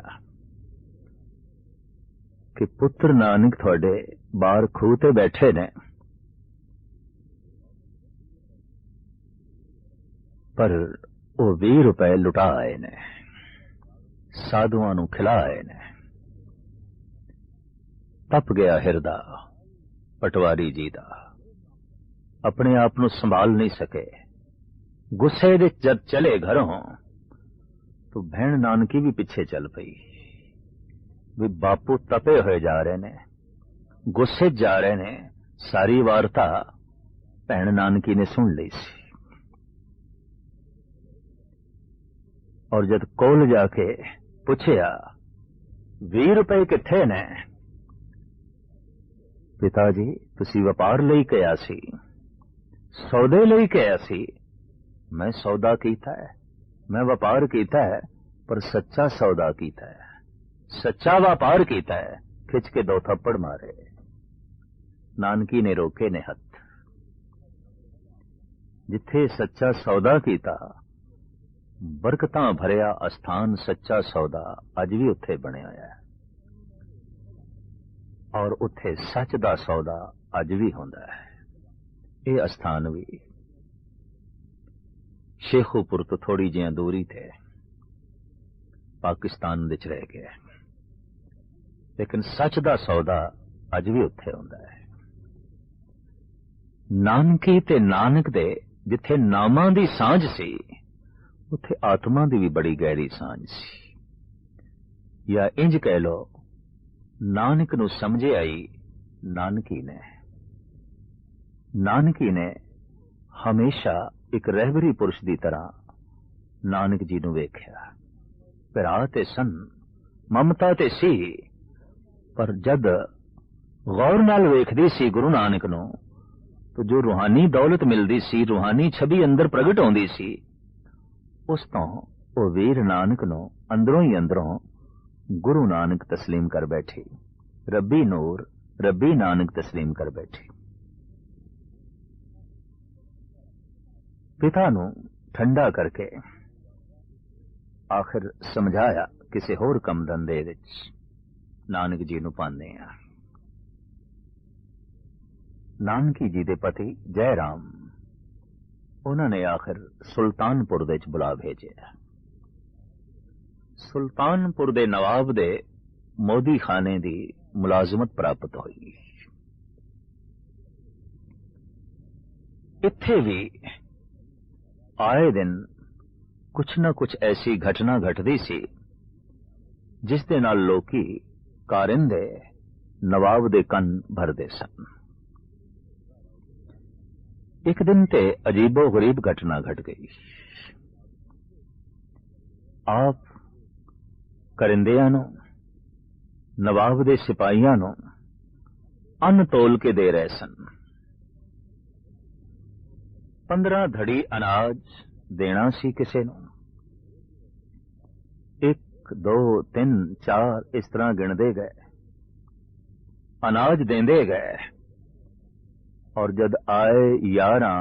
कि पुत्र नानक थोड़े बाहर खूते बैठे ने, पर वो 20 रुपए लुटा आए ने, साधुआं नूं खिला आए ने। तप गया हिरदा पटवारी जी दा, अपने आप नूं संभाल नहीं सके। गुस्से विच जद चले घरों तो भैण नानकी भी पिछे चल पई भी बापू तपे हुए जा रहे ने, गुस्से जा रहे ने। सारी वार्ता भैण नानकी ने सुन ली सी। और जद कोल जाके पुछया 20 रुपए किथे ने? पिताजी तुसी व्यापार लई कहा सी, सौदे लई कहा सी। मैं सौदा कीता है, मैं व्यापार कीता है, पर सच्चा सौदा कीता है, सच्चा व्यापार कीता है। खिंच के 2 थप्पड़ मारे। नानकी ने रोके ने हथ। जिथे सच्चा सौदा कीता, बरकतां भरिया अस्थान सच्चा सौदा अज भी उत्थे बनिया होया है, और उत्थे सच दा सौदा अज भी हुंदा है। ये अस्थान भी शेखोपुर तो थोड़ी जी दूरी थे पाकिस्तान विच रह गया, लेकिन सच दा सौदा अज भी उत्थे हुंदा है। नानकी ते नानक दे जिथे नामां दी सांझ सी, उत्थे आत्मा दी भी बड़ी गहरी सांझ सी। या इंज कह लो, नानक नूं समझे आई नानकी ने। नानकी ने हमेशा एक रहबरी पुरुष की तरह नानक जी नूं वेख्या। पिरा ते सन, ममता ते सी, पर जद गौर नाल वेखदी सी गुरु नानक नूं, तो जो रूहानी दौलत मिलदी सी, रूहानी छवि अंदर प्रगट होंदी सी, उस तो वो वीर नानक नूं अंदरों ही अंदरों गुरु नानक तस्लीम कर बैठी। रब्बी नूर, रब्बी नानक तस्लीम कर बैठी। पिता नूं ठंडा करके आखिर समझाया किसी होर कम धंधे विच नानक जी नूं पांदे आ। नानकी जी दे पति जय राम, उन्होंने आखिर सुल्तानपुर दे च बुला भेजिया। सुल्तानपुर दे नवाब दे मोदी खाने दी मुलाजमत प्राप्त हुई। इत्थे भी आए दिन कुछ न कुछ ऐसी घटना घटदी सी जिस दे नाल लोकी कारिंदे नवाब दे कन भरदे सन। एक दिन ते अजीबो गरीब घटना घट गई। आप करिंदियां नूं, नवाब दे सिपाहियां नूं अन्न तोल के दे रहे सन। 15 ਧੜੀ ਅਨਾਜ ਦੇਣਾ ਸੀ ਕਿਸੇ ਨੂੰ। 1 2 3 4 ਇਸ ਤਰ੍ਹਾਂ ਗਿਣਦੇ ਗਏ, ਅਨਾਜ ਦੇਂਦੇ ਗਏ। ਔਰ ਜਦ ਆਏ 11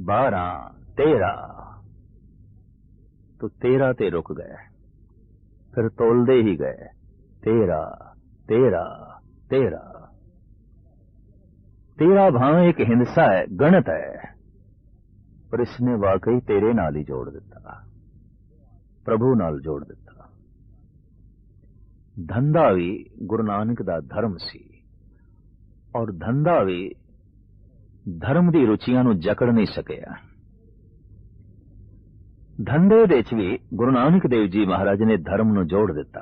12 13 तो 13 ਤੇ रुक गए। फिर तोलते ही गए 13 13 13 13 भावें एक हिंसा है, गणत है, पर इसने वाकई तेरे नाल ही जोड़ दिता, प्रभु नाल जोड़ दिता। धंधा भी गुरु नानक दा धर्म सी, और धंधा भी धर्म दी रुचियां नूं जकड़ नहीं सकिया। धंधे दे विच भी गुरु नानक देव जी महाराज ने धर्म नूं जोड़ दिता।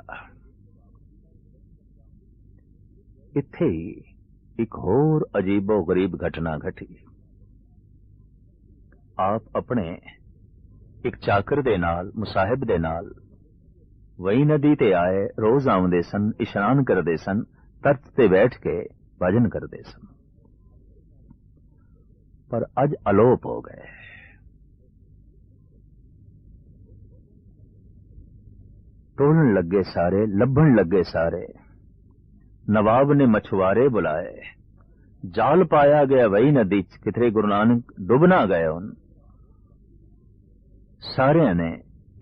इत्थे ही एक होर अजीबो गरीब घटना घटी। आप अपने एक चाकर दे नाल, मुसाहिब दे नाल वही नदी ते आए, रोज आउंदे सन, इशनान करदे सन, तर्त ते बैठ के भजन करदे सन, पर अज अलोप हो गए। टोलन लगे सारे, लभन लगे सारे। नवाब ने मछुआरे बुलाए, जाल पाया गया वही नदी च, कितरे गुरु नानक डुब ना गए। उन सारे ने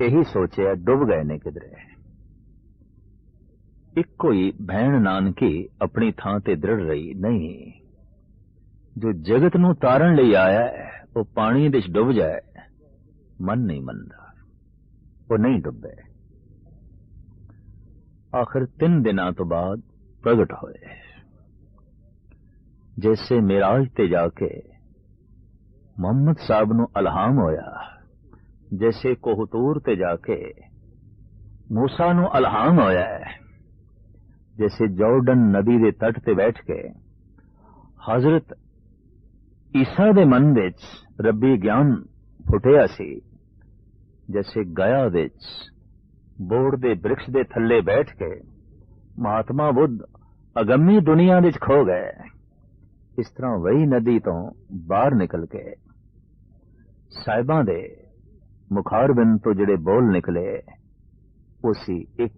यही सोचा डुब गए ने किधरे। एक कोई भैन नानकी अपनी थां ते दृढ़ रही नहीं। जो जगत नूं तारण लई आया है वो पानी दे च डुब जाए, मन नहीं मनदा, वो नहीं डुबे। आखिर 3 दिनां तो बाद प्रगट होए। जैसे मेराज ते जाके मोहम्मद साहब नूं अलहाम होया, जैसे कोहतूर ते जाके मूसा नूं अलहाम होया है, जैसे जॉर्डन नदी दे तट ते बैठ के हजरत ईसा दे मन विच रब्बी ज्ञान फुटिया सी, जैसे गया विच बोड़ दे वृक्ष दे थल्ले बैठ के महात्मा बुद्ध अगम्मी दुनिया विच खो गए, इस तरह वही नदी तो बाहर निकल के साहिबां दे मुखारबिंद तो जिहड़े बोल निकले, उसी एक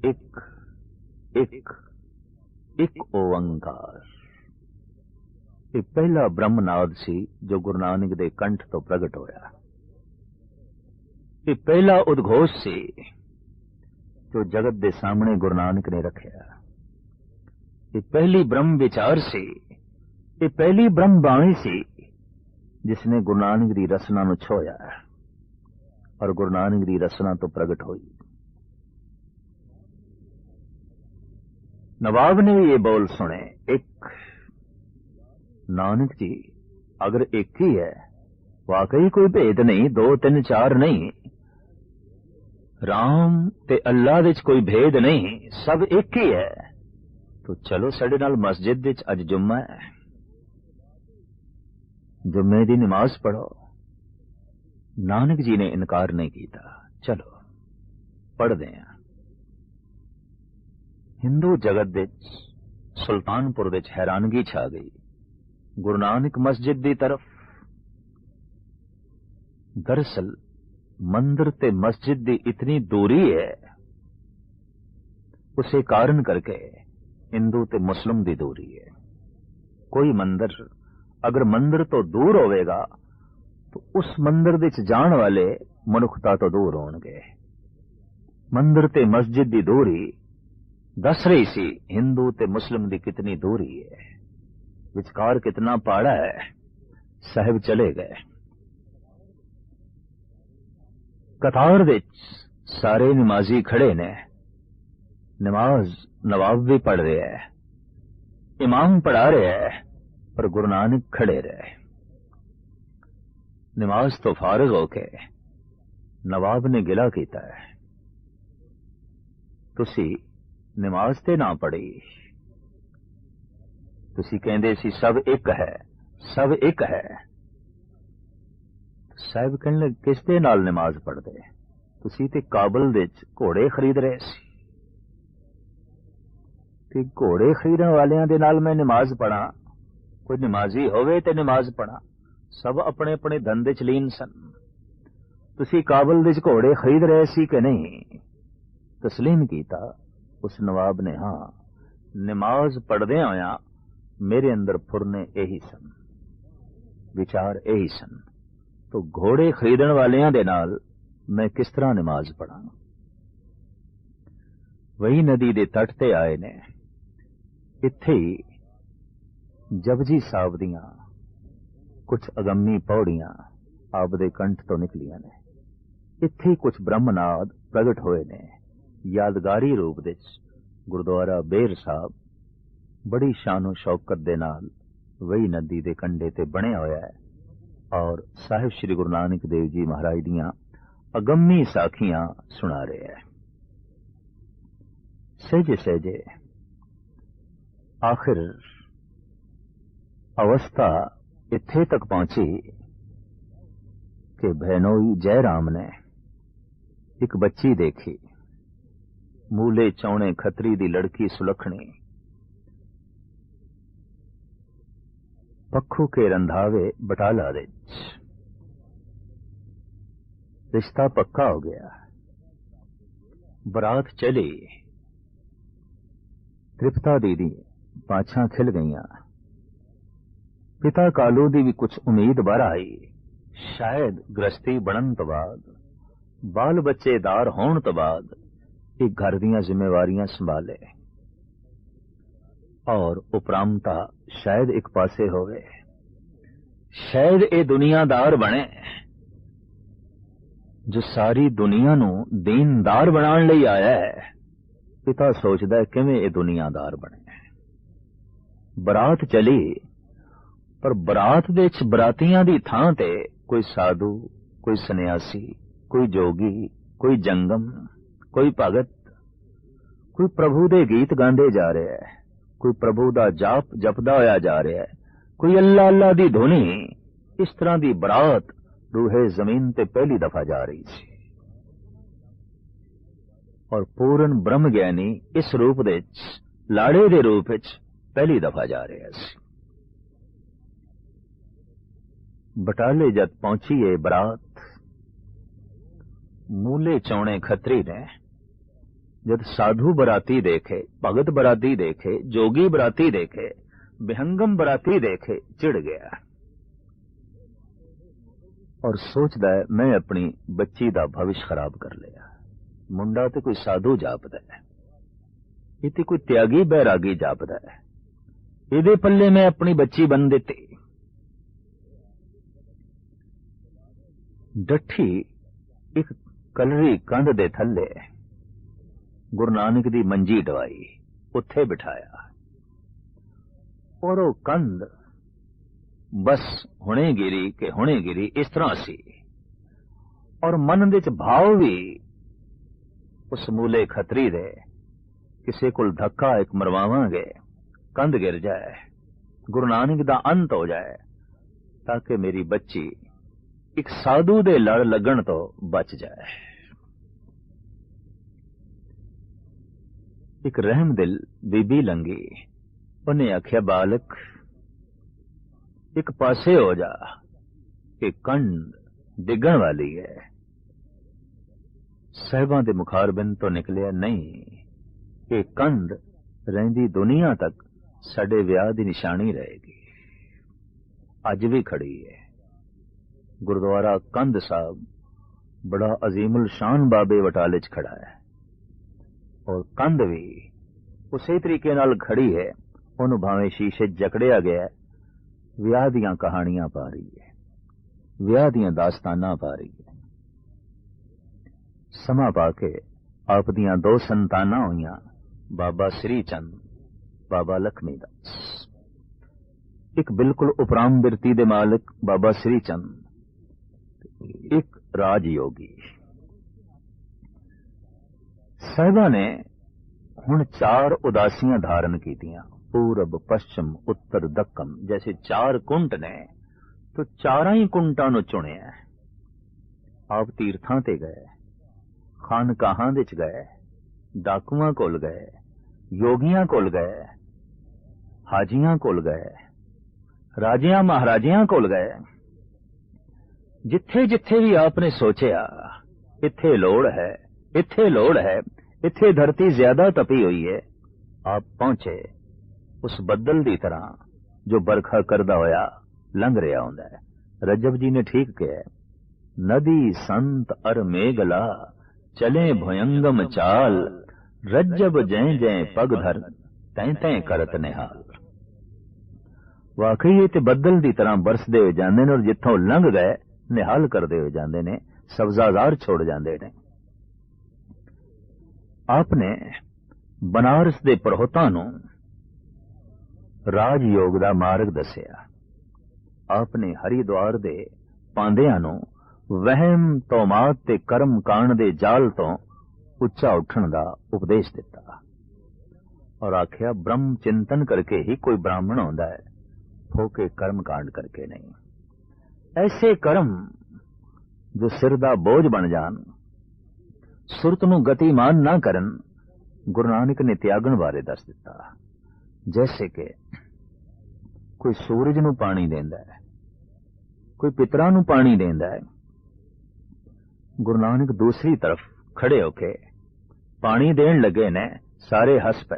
एक एक एक ओंकार। ये पहला ब्रह्मनाद सी जो गुरु नानक दे कंठ तो प्रगट होया। ये पहला उद्घोष सी जो जगत दे सामने गुरु नानक ने रखा। ये पहली ब्रह्म विचार सी, ये पहली ब्रह्म बाणी सी जिसने गुरु नानक दी रसना नूं छोया और गुरु नानक दी रसना तो प्रगट हुई। नवाब ने भी ये बोल सुने, एक नानक जी अगर एक ही है, वाकई कोई भेद नहीं, 2 3 4 नहीं, राम ते अल्लाह विच कोई भेद नहीं, सब एक ही है, तो चलो साडे नाल मस्जिद विच अज जुम्मा है, जुम्मे दी नमाज पढ़ो। नानक जी ने इनकार नहीं किया, चलो पढ़दे हैं। हिंदू जगत विच सुल्तानपुर विच हैरानगी छा गई। गुरु नानक मस्जिद दी तरफ, दरअसल मंदिर ते मस्जिद दी इतनी दूरी है, उसे कारण करके हिंदू ते मुस्लिम दी दूरी है। कोई मंदिर अगर मंदिर तो दूर होवेगा तो उस मंदिर विच जाण वाले मनुखता तो दूर होणगे। मंदिर ते मस्जिद दी दूरी दस रही सी हिंदू ते मुस्लिम दी कितनी दूरी है, विचकार कितना पहाड़ा है। साहिब चले गए, कतार विच सारे नमाजी खड़े ने, नमाज नवाब भी पढ़ रहे है, इमाम पढ़ा रहे है, पर गुरु नानक खड़े रहे। नमाज तो फारिग होके नवाब ने गिला कीता है, तुसी नमाज ते ना पढ़ी, तुसी कहंदे सी सब एक है, सब एक है। साहिब कहने लगे किस दे नाल नमाज पढ़दे, तुसी ते काबल विच घोड़े खरीद रहे सी, ते घोड़े खरीदण वालियां दे नाल मैं नमाज पढ़ा, कोई नमाजी होवे ते नमाज पढ़ा, सब अपने अपने धंधे च लीन सन। तुसी काबुल दे घोड़े खरीद रहे सी कि नहीं? तस्लीम कीता उस नवाब ने। हाँ, नमाज पढ़दे होया मेरे अंदर फुरने यही सन, विचार यही सन। तो घोड़े खरीदण वालियां दे नाल मैं किस तरह नमाज पढ़ा? वही नदी दे तट ते आए ने। इत्थे ही जपजी साहब दियां कुछ अगम्मी पौड़ियां आप दे कंठ तो निकलियां ने। इत्थे ही कुछ ब्रह्मनाद प्रगट होए ने। यादगारी रूप विच गुरुद्वारा बेर साहब बड़ी शानो शौकत दे नाल वही नदी दे कंढे ते बनिया होया है और साहिब श्री गुरु नानक देव जी महाराज दियां अगम्मी साखियां सुना रहे हैं। सहजे सहजे आखिर अवस्था इत्थे तक पहुंची कि बहनोई जयराम ने एक बच्ची देखी, मूले चौने खतरी दी लड़की सुलखनी, पक्खू के रंधावे बटाला दे। रिश्ता पक्का हो गया। बरात चली, तृप्ता दीदी पाछां खिल गईयां। पिता कालू दी भी कुछ उम्मीद बार आई, शायद गृहस्थी बनन तो बाद, बाल बच्चेदार होने तो बाद एक घर दियां जिम्मेवारियां संभाले और उपरामता शायद एक पासे होवे, शायद ए दुनियादार बने जो सारी दुनिया नू दीनदार बनाने लई आया है। पिता सोचदा है किवें ए दुनियादार बने। बरात चली, पर बरात दे विच बरातियां दी थां ते कोई साधु, कोई सन्यासी, कोई जोगी, कोई जंगम, कोई भगत, कोई प्रभु दे गीत गांदे जा रहा है, कोई प्रभु दा जाप जपदा होया जा रहा है, कोई अल्लाह अल्लाह दी धुनी। इस तरह दी बरात रूहे जमीन ते पहली दफा जा रही थी और पूर्ण ब्रह्म ज्ञानी इस रूप दे लाड़े दे रूप विच पहली दफा जा रहा सी। बटाले जद पहुंची ये बरात, मूले चौने खतरी ने जद साधु बराती देखे, भगत बराती देखे, जोगी बराती देखे, विहंगम बराती देखे, चिढ़ गया और सोचदा है मैं अपनी बच्ची दा भविष्य खराब कर लिया। मुंडा तो कोई साधु जापदा है, इते कोई त्यागी बैरागी जापदा है, इहदे पल्ले मैं अपनी बच्ची बन दिती। डठी एक कलरी कंध दे थल्ले गुरु नानक दी मंजी डवाई, उत्थे बिठाया और वो कंध बस हुणे गिरी के हुणे गिरी इस तरह सी। और मन दे च भाव भी उस मूले खतरी दे किसी को धक्का एक मरवावांगे, कंध गिर जाए, गुरु नानक दा अंत हो जाए, ताकि मेरी बच्ची एक साधु दे लड़ लगन तो बच जाए। एक रहम दिल बीबी लंगी, उन्हें आख्या बालक एक पासे हो जा कि कंध डिगण वाली है। साहिबां दे मुखारबिंद तो निकलिया नहीं कि कंध रहिंदी दुनिया तक साडे विआह दी निशानी रहेगी। अज भी खड़ी है। गुरुद्वारा कंध साहब बड़ा अजीमुल शान बाबे बटाले च खड़ा है और कंध भी उसी तरीके नाल खड़ी है। उन्होंने भावें शीशे जकड़िया गया, विआह दियां कहानियां पा रही है, विआह दियां दास्ताना पा रही है। समा पाके आप दियां दो संताना हुईयां, बाबा श्री चंद, बाबा लक्ष्मी दास। एक बिल्कुल उपराम बिरती दे मालिक बाबा श्री चंद, एक राजयोगी। साहिबा ने हुण 4 उदासियां धारण कीतियां, पूरब पश्चिम उत्तर दक्कन, जैसे 4 कुंट ने तो 4 ही कुंटां नूं चुनिया। आप तीर्थां ते गए, खानकाहां दे च गए, डाकुआं कोल गए, योगियां कोल गए, हाजियां कोल गए, राजियां महाराजियां कोल गए, जिथे जिथे भी आपने सोचा इत्थे लोड़ है, इत्थे लोड़ है, इत्थे धरती ज्यादा तपी हुई है, आप पहुंचे उस बदल की तरह जो बरखा करदा होया लंघ रहा होंदा है। रजब जी ने ठीक कहा, नदी संत अर मेघला चले भयंगम चाल, रज्जब जै जै पग धर तैं तैं करत निहाल। वाकई ये ते बदल की तरह बरसते हुए जाते हैं और जिथों लंघ गए निहाल करते हुए जाते हैं, सब्जाजार छोड़ जाते हैं। आपने बनारस के पुरोहितां नूं राजयोग का मार्ग दसिया। आपने हरिद्वार के पांदियां नूं वहम तोमात ते कर्म कांड के जाल तो उच्चा उठण का उपदेश दिता और आख्या ब्रह्म चिंतन करके ही कोई ब्राह्मण होंदा है, फोके कर्म कांड करके नहीं। ऐसे कर्म जो सिर दा बोझ बन जान, सुरत नूं गतिमान ना करन, गुरु नानक ने त्यागण बारे दस दिता। जैसे कि कोई सूरज नूं पानी देंदा है, कोई पितरां नूं पानी देंदा है। गुरु नानक दूसरी तरफ खड़े होके पानी देन लगे ने, सारे हस पे।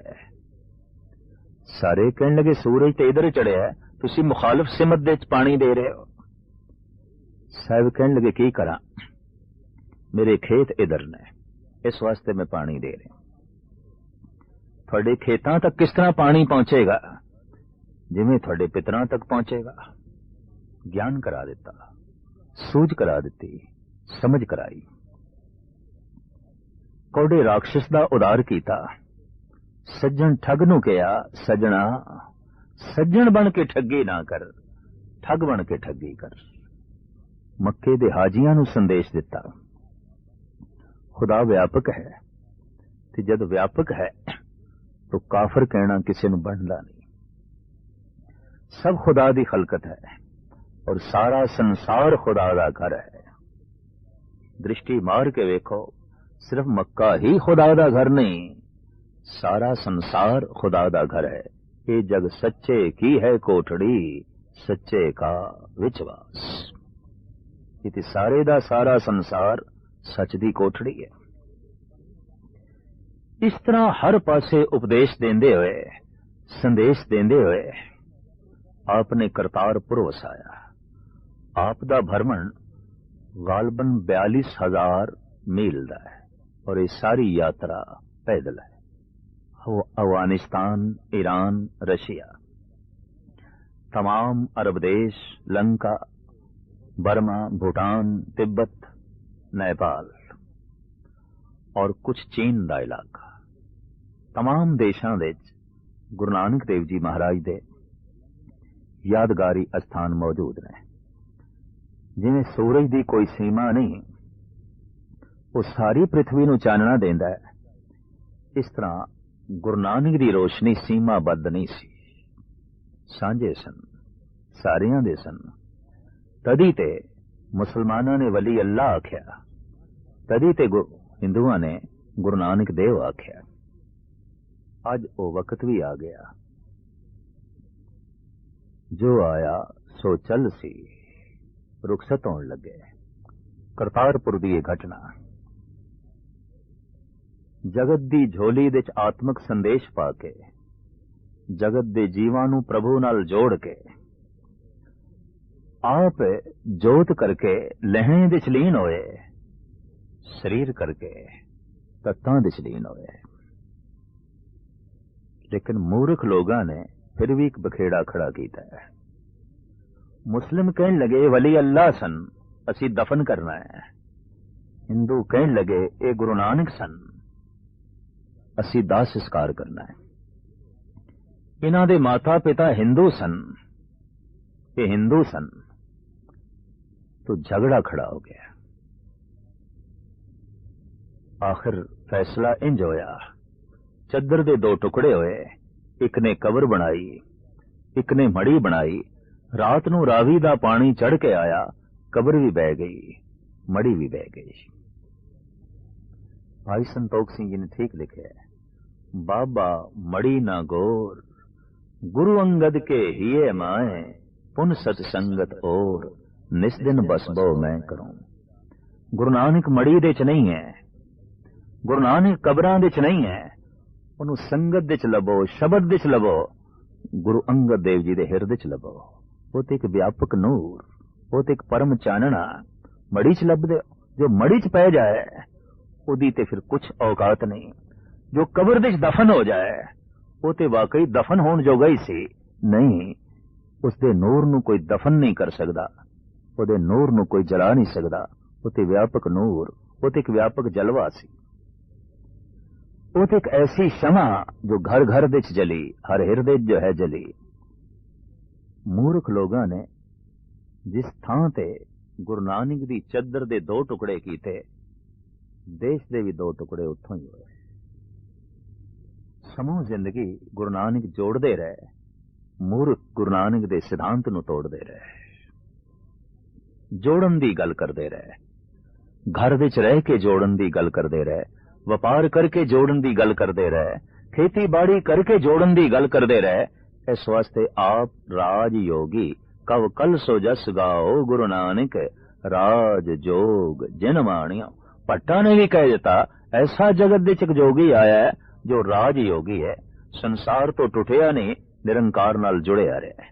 सारे कहन लगे सूरज तो इधर चढ़िया है, तुसी मुखालिफ सिमत दे पानी दे रहे हो। साहब कहन लगे की करा, मेरे खेत इधर ने, इस वास्ते मैं पानी दे रहा। थोड़े खेतां तक किस तरह पानी पहुंचेगा? जिवें थोड़े पितरां तक पहुंचेगा। ज्ञान करा दिता, सूझ करा दी, समझ कराई। कोड़े राक्षस दा उदार कीता। सज्जन ठग नूं कहा, सजना सज्जन बन के ठगी ना कर, ठग बन के ठगी कर। मक्के दे हाजियां नूं संदेश दिता, खुदा व्यापक है, ते जद व्यापक है तो काफर कहना किसी नूं बनदा नहीं। सब खुदा दी खलकत है और सारा संसार खुदा दा घर है। दृष्टि मार के वेखो, सिर्फ मक्का ही खुदा दा घर नहीं, सारा संसार खुदा दा घर है। ये जग सच्चे की है कोठड़ी, सच्चे का विश्वास। इति सारे दा सारा संसार सच दी कोठड़ी है। इस तरह हर पासे उपदेश देंदे हुए, संदेश देंदे हुए आपने करतारपुर वसाया। आप दा भ्रमण गालबन 42,000 मील दा है और ये सारी यात्रा पैदल है। अफगानिस्तान, ईरान, रशिया, तमाम अरब देश, लंका, बर्मा, भूटान, तिब्बत, नेपाल और कुछ चीन का इलाका, तमाम देशों में गुरु नानक देव जी महाराज दे यादगारी स्थान मौजूद ने। जिवें सूरज की कोई सीमा नहीं, वो सारी पृथ्वी नूं चानना देंदा है, इस तरह गुरु नानक की रोशनी सीमाबद्ध नहीं सी, सांझे सन, सारियां दे सन। तदी ते मुसलमाना ने वली अल्लाह आख्या, तदी ते हिंदुआ ने गुरु नानक देव आख्या। अज वो वक्त भी आ गया, जो आया सो चल सी, रुखसत होने लगे। करतारपुर की यह घटना जगत दी झोली दे आत्मक संदेश पाके, जगत दे जीवां नूं प्रभु नाल जोड़ के, आप जोत करके लहणे दे लीन होए, शरीर करके तत्तां दे लीन होए। लेकिन मूर्ख लोगां ने फिर भी एक बखेड़ा खड़ा कीता है। मुस्लिम कहन लगे वली अल्लाह सन, असी दफन करना है। हिंदू कहन लगे ये गुरु नानक सन, असी दाह संस्कार करना है। इन्हां दे माता पिता हिंदू सन, ये हिंदू सन। तो झगड़ा खड़ा हो गया। आखिर फैसला इंज होया, चद्दर दे दो टुकड़े होए, एक ने कबर बनाई, एक ने मड़ी बनाई। रात नूं रावी दा पानी चढ़ के आया, कबर भी बह गई, मड़ी भी बह गई। भाई संतोख सिंह जी ने ठीक लिखे है, बाबा मड़ी ना गोर, गुरु अंगद के हिये माए, पुन सतसंगत और, निस दिन बस बो मैं करूं। गुरु नानक मड़ी दे च नहीं है, गुरु नानक कबरां दे च नहीं है, ਉਹਨੂੰ ਸੰਗਤ ਦੇ ਚ ਲੱਭੋ, ਸ਼ਬਦ ਦੇ ਚ ਲੱਭੋ, ਗੁਰੂ ਅੰਗਦ ਦੇਵ ਜੀ ਦੇ ਹਿਰਦੇ ਚ ਲੱਭੋ। ਉਹ ਤੇ ਇੱਕ ਵਿਆਪਕ ਨੂਰ, ਉਹ ਤੇ ਇੱਕ ਪਰਮ ਚਾਨਣਾ ਮੜੀ ਚ ਲੱਭਦੇ ਹੋ। ਜੋ ਮੜੀ ਚ ਪੈ ਜਾਏ ਉਹਦੀ ਤੇ ਫਿਰ ਕੁਛ ਔਕਾਤ ਨਹੀਂ। ਜੋ ਕਬਰ ਦੇ ਚ ਦਫਨ ਹੋ ਜਾਏ ਉਹ ਤੇ ਵਾਕਈ ਦਫਨ ਹੋਣ ਜੋਗਾ ਹੀ ਸੀ ਨਹੀਂ। ਉਸਦੇ ਨੂਰ ਨੂੰ ਕੋਈ ਦਫਨ ਨਹੀਂ ਕਰ ਸਕਦਾ, ਉਹਦੇ ਨੂਰ ਨੂੰ ਕੋਈ ਜਲਾ ਨਹੀਂ ਸਕਦਾ। ਉਹ ਤੇ ਵਿਆਪਕ ਨੂਰ, ਉਹ ਤੇ ਇੱਕ ਵਿਆਪਕ ਜਲਵਾ ਸੀ। वो तो एक ऐसी क्षमा जो घर घर विच जली, हर हिरदे जो है जली। मूर्ख लोगों ने जिस थां ते गुरु नानक दी चद्दर दे 2 टुकड़े कीते, देश दे भी 2 टुकड़े उत्थों ही होए। समूह जिंदगी गुरु नानक जोड़दे रहे, मूर्ख गुरु नानक दे सिद्धांत नूं तोड़दे रहे, जोड़न दी गल करदे रहे, घर विच रह के जोड़न दी गल करदे रहे, ਵਪਾਰ करके जोड़न की गल करते रहे, खेती बाड़ी करके जोड़न की गल करते रहे। इस वास्ते आप राज योगी कव कल सो जस गाओ, गुरु नानक राज जोग जिन माणियो। भट्टा ने भी कह दिता ऐसा जगत दे च जोगी आया है जो राज योगी है, संसार तो टुटिया नहीं, निरंकार नाल जुड़िया रहा है,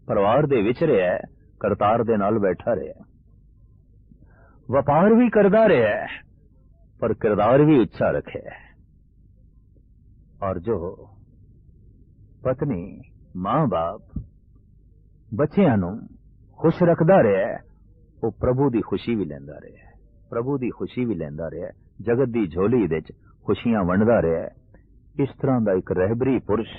परिवार दे विच रहा है, करतार दे नाल बैठा रहा, वपार भी करदा रहा है, पर किरदार भी उच्चा रखे। और जो पत्नी मां बाप बच्चियां नूं खुश रखदा रहा है, वो प्रभु दी खुशी भी लैंदा रहा है, प्रभु दी खुशी भी लैंदा रहा है, जगत दी झोली दे च खुशियां वंडदा रहा है। इस तरह का एक रहबरी पुरुष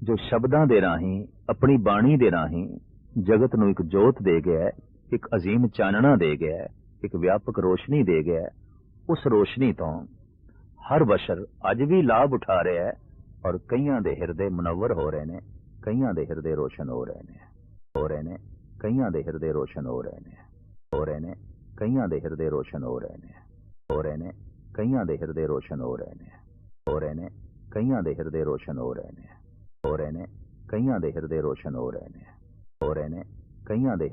जो शब्दां दे राहीं, अपनी बाणी दे राहीं जगत नूं एक जोत दे गया है, एक अजीम चानना दे गया है, एक व्यापक रोशनी दे गया है। उस रोशनी तो हर बशर अज भी लाभ उठा रहा है, और कईयां दे हिरदे मुनव्वर हो रहे ने, कईयां दे हिरदे रोशन हो रहे ने, हो रहे ने, कईयां दे हिरदे रोशन हो रहे ने, हो रहे ने, कईयां दे हिरदे रोशन हो रहे ने, हो रहे ने, कईयां दे हिरदे रोशन हो रहे ने, हो रहे ने, कईयां दे हिरदे रोशन हो रहे ने, हो रहे ने, कईयां दे हिरदे रोशन हो रहे ने, हो रहे ने, कईयां दे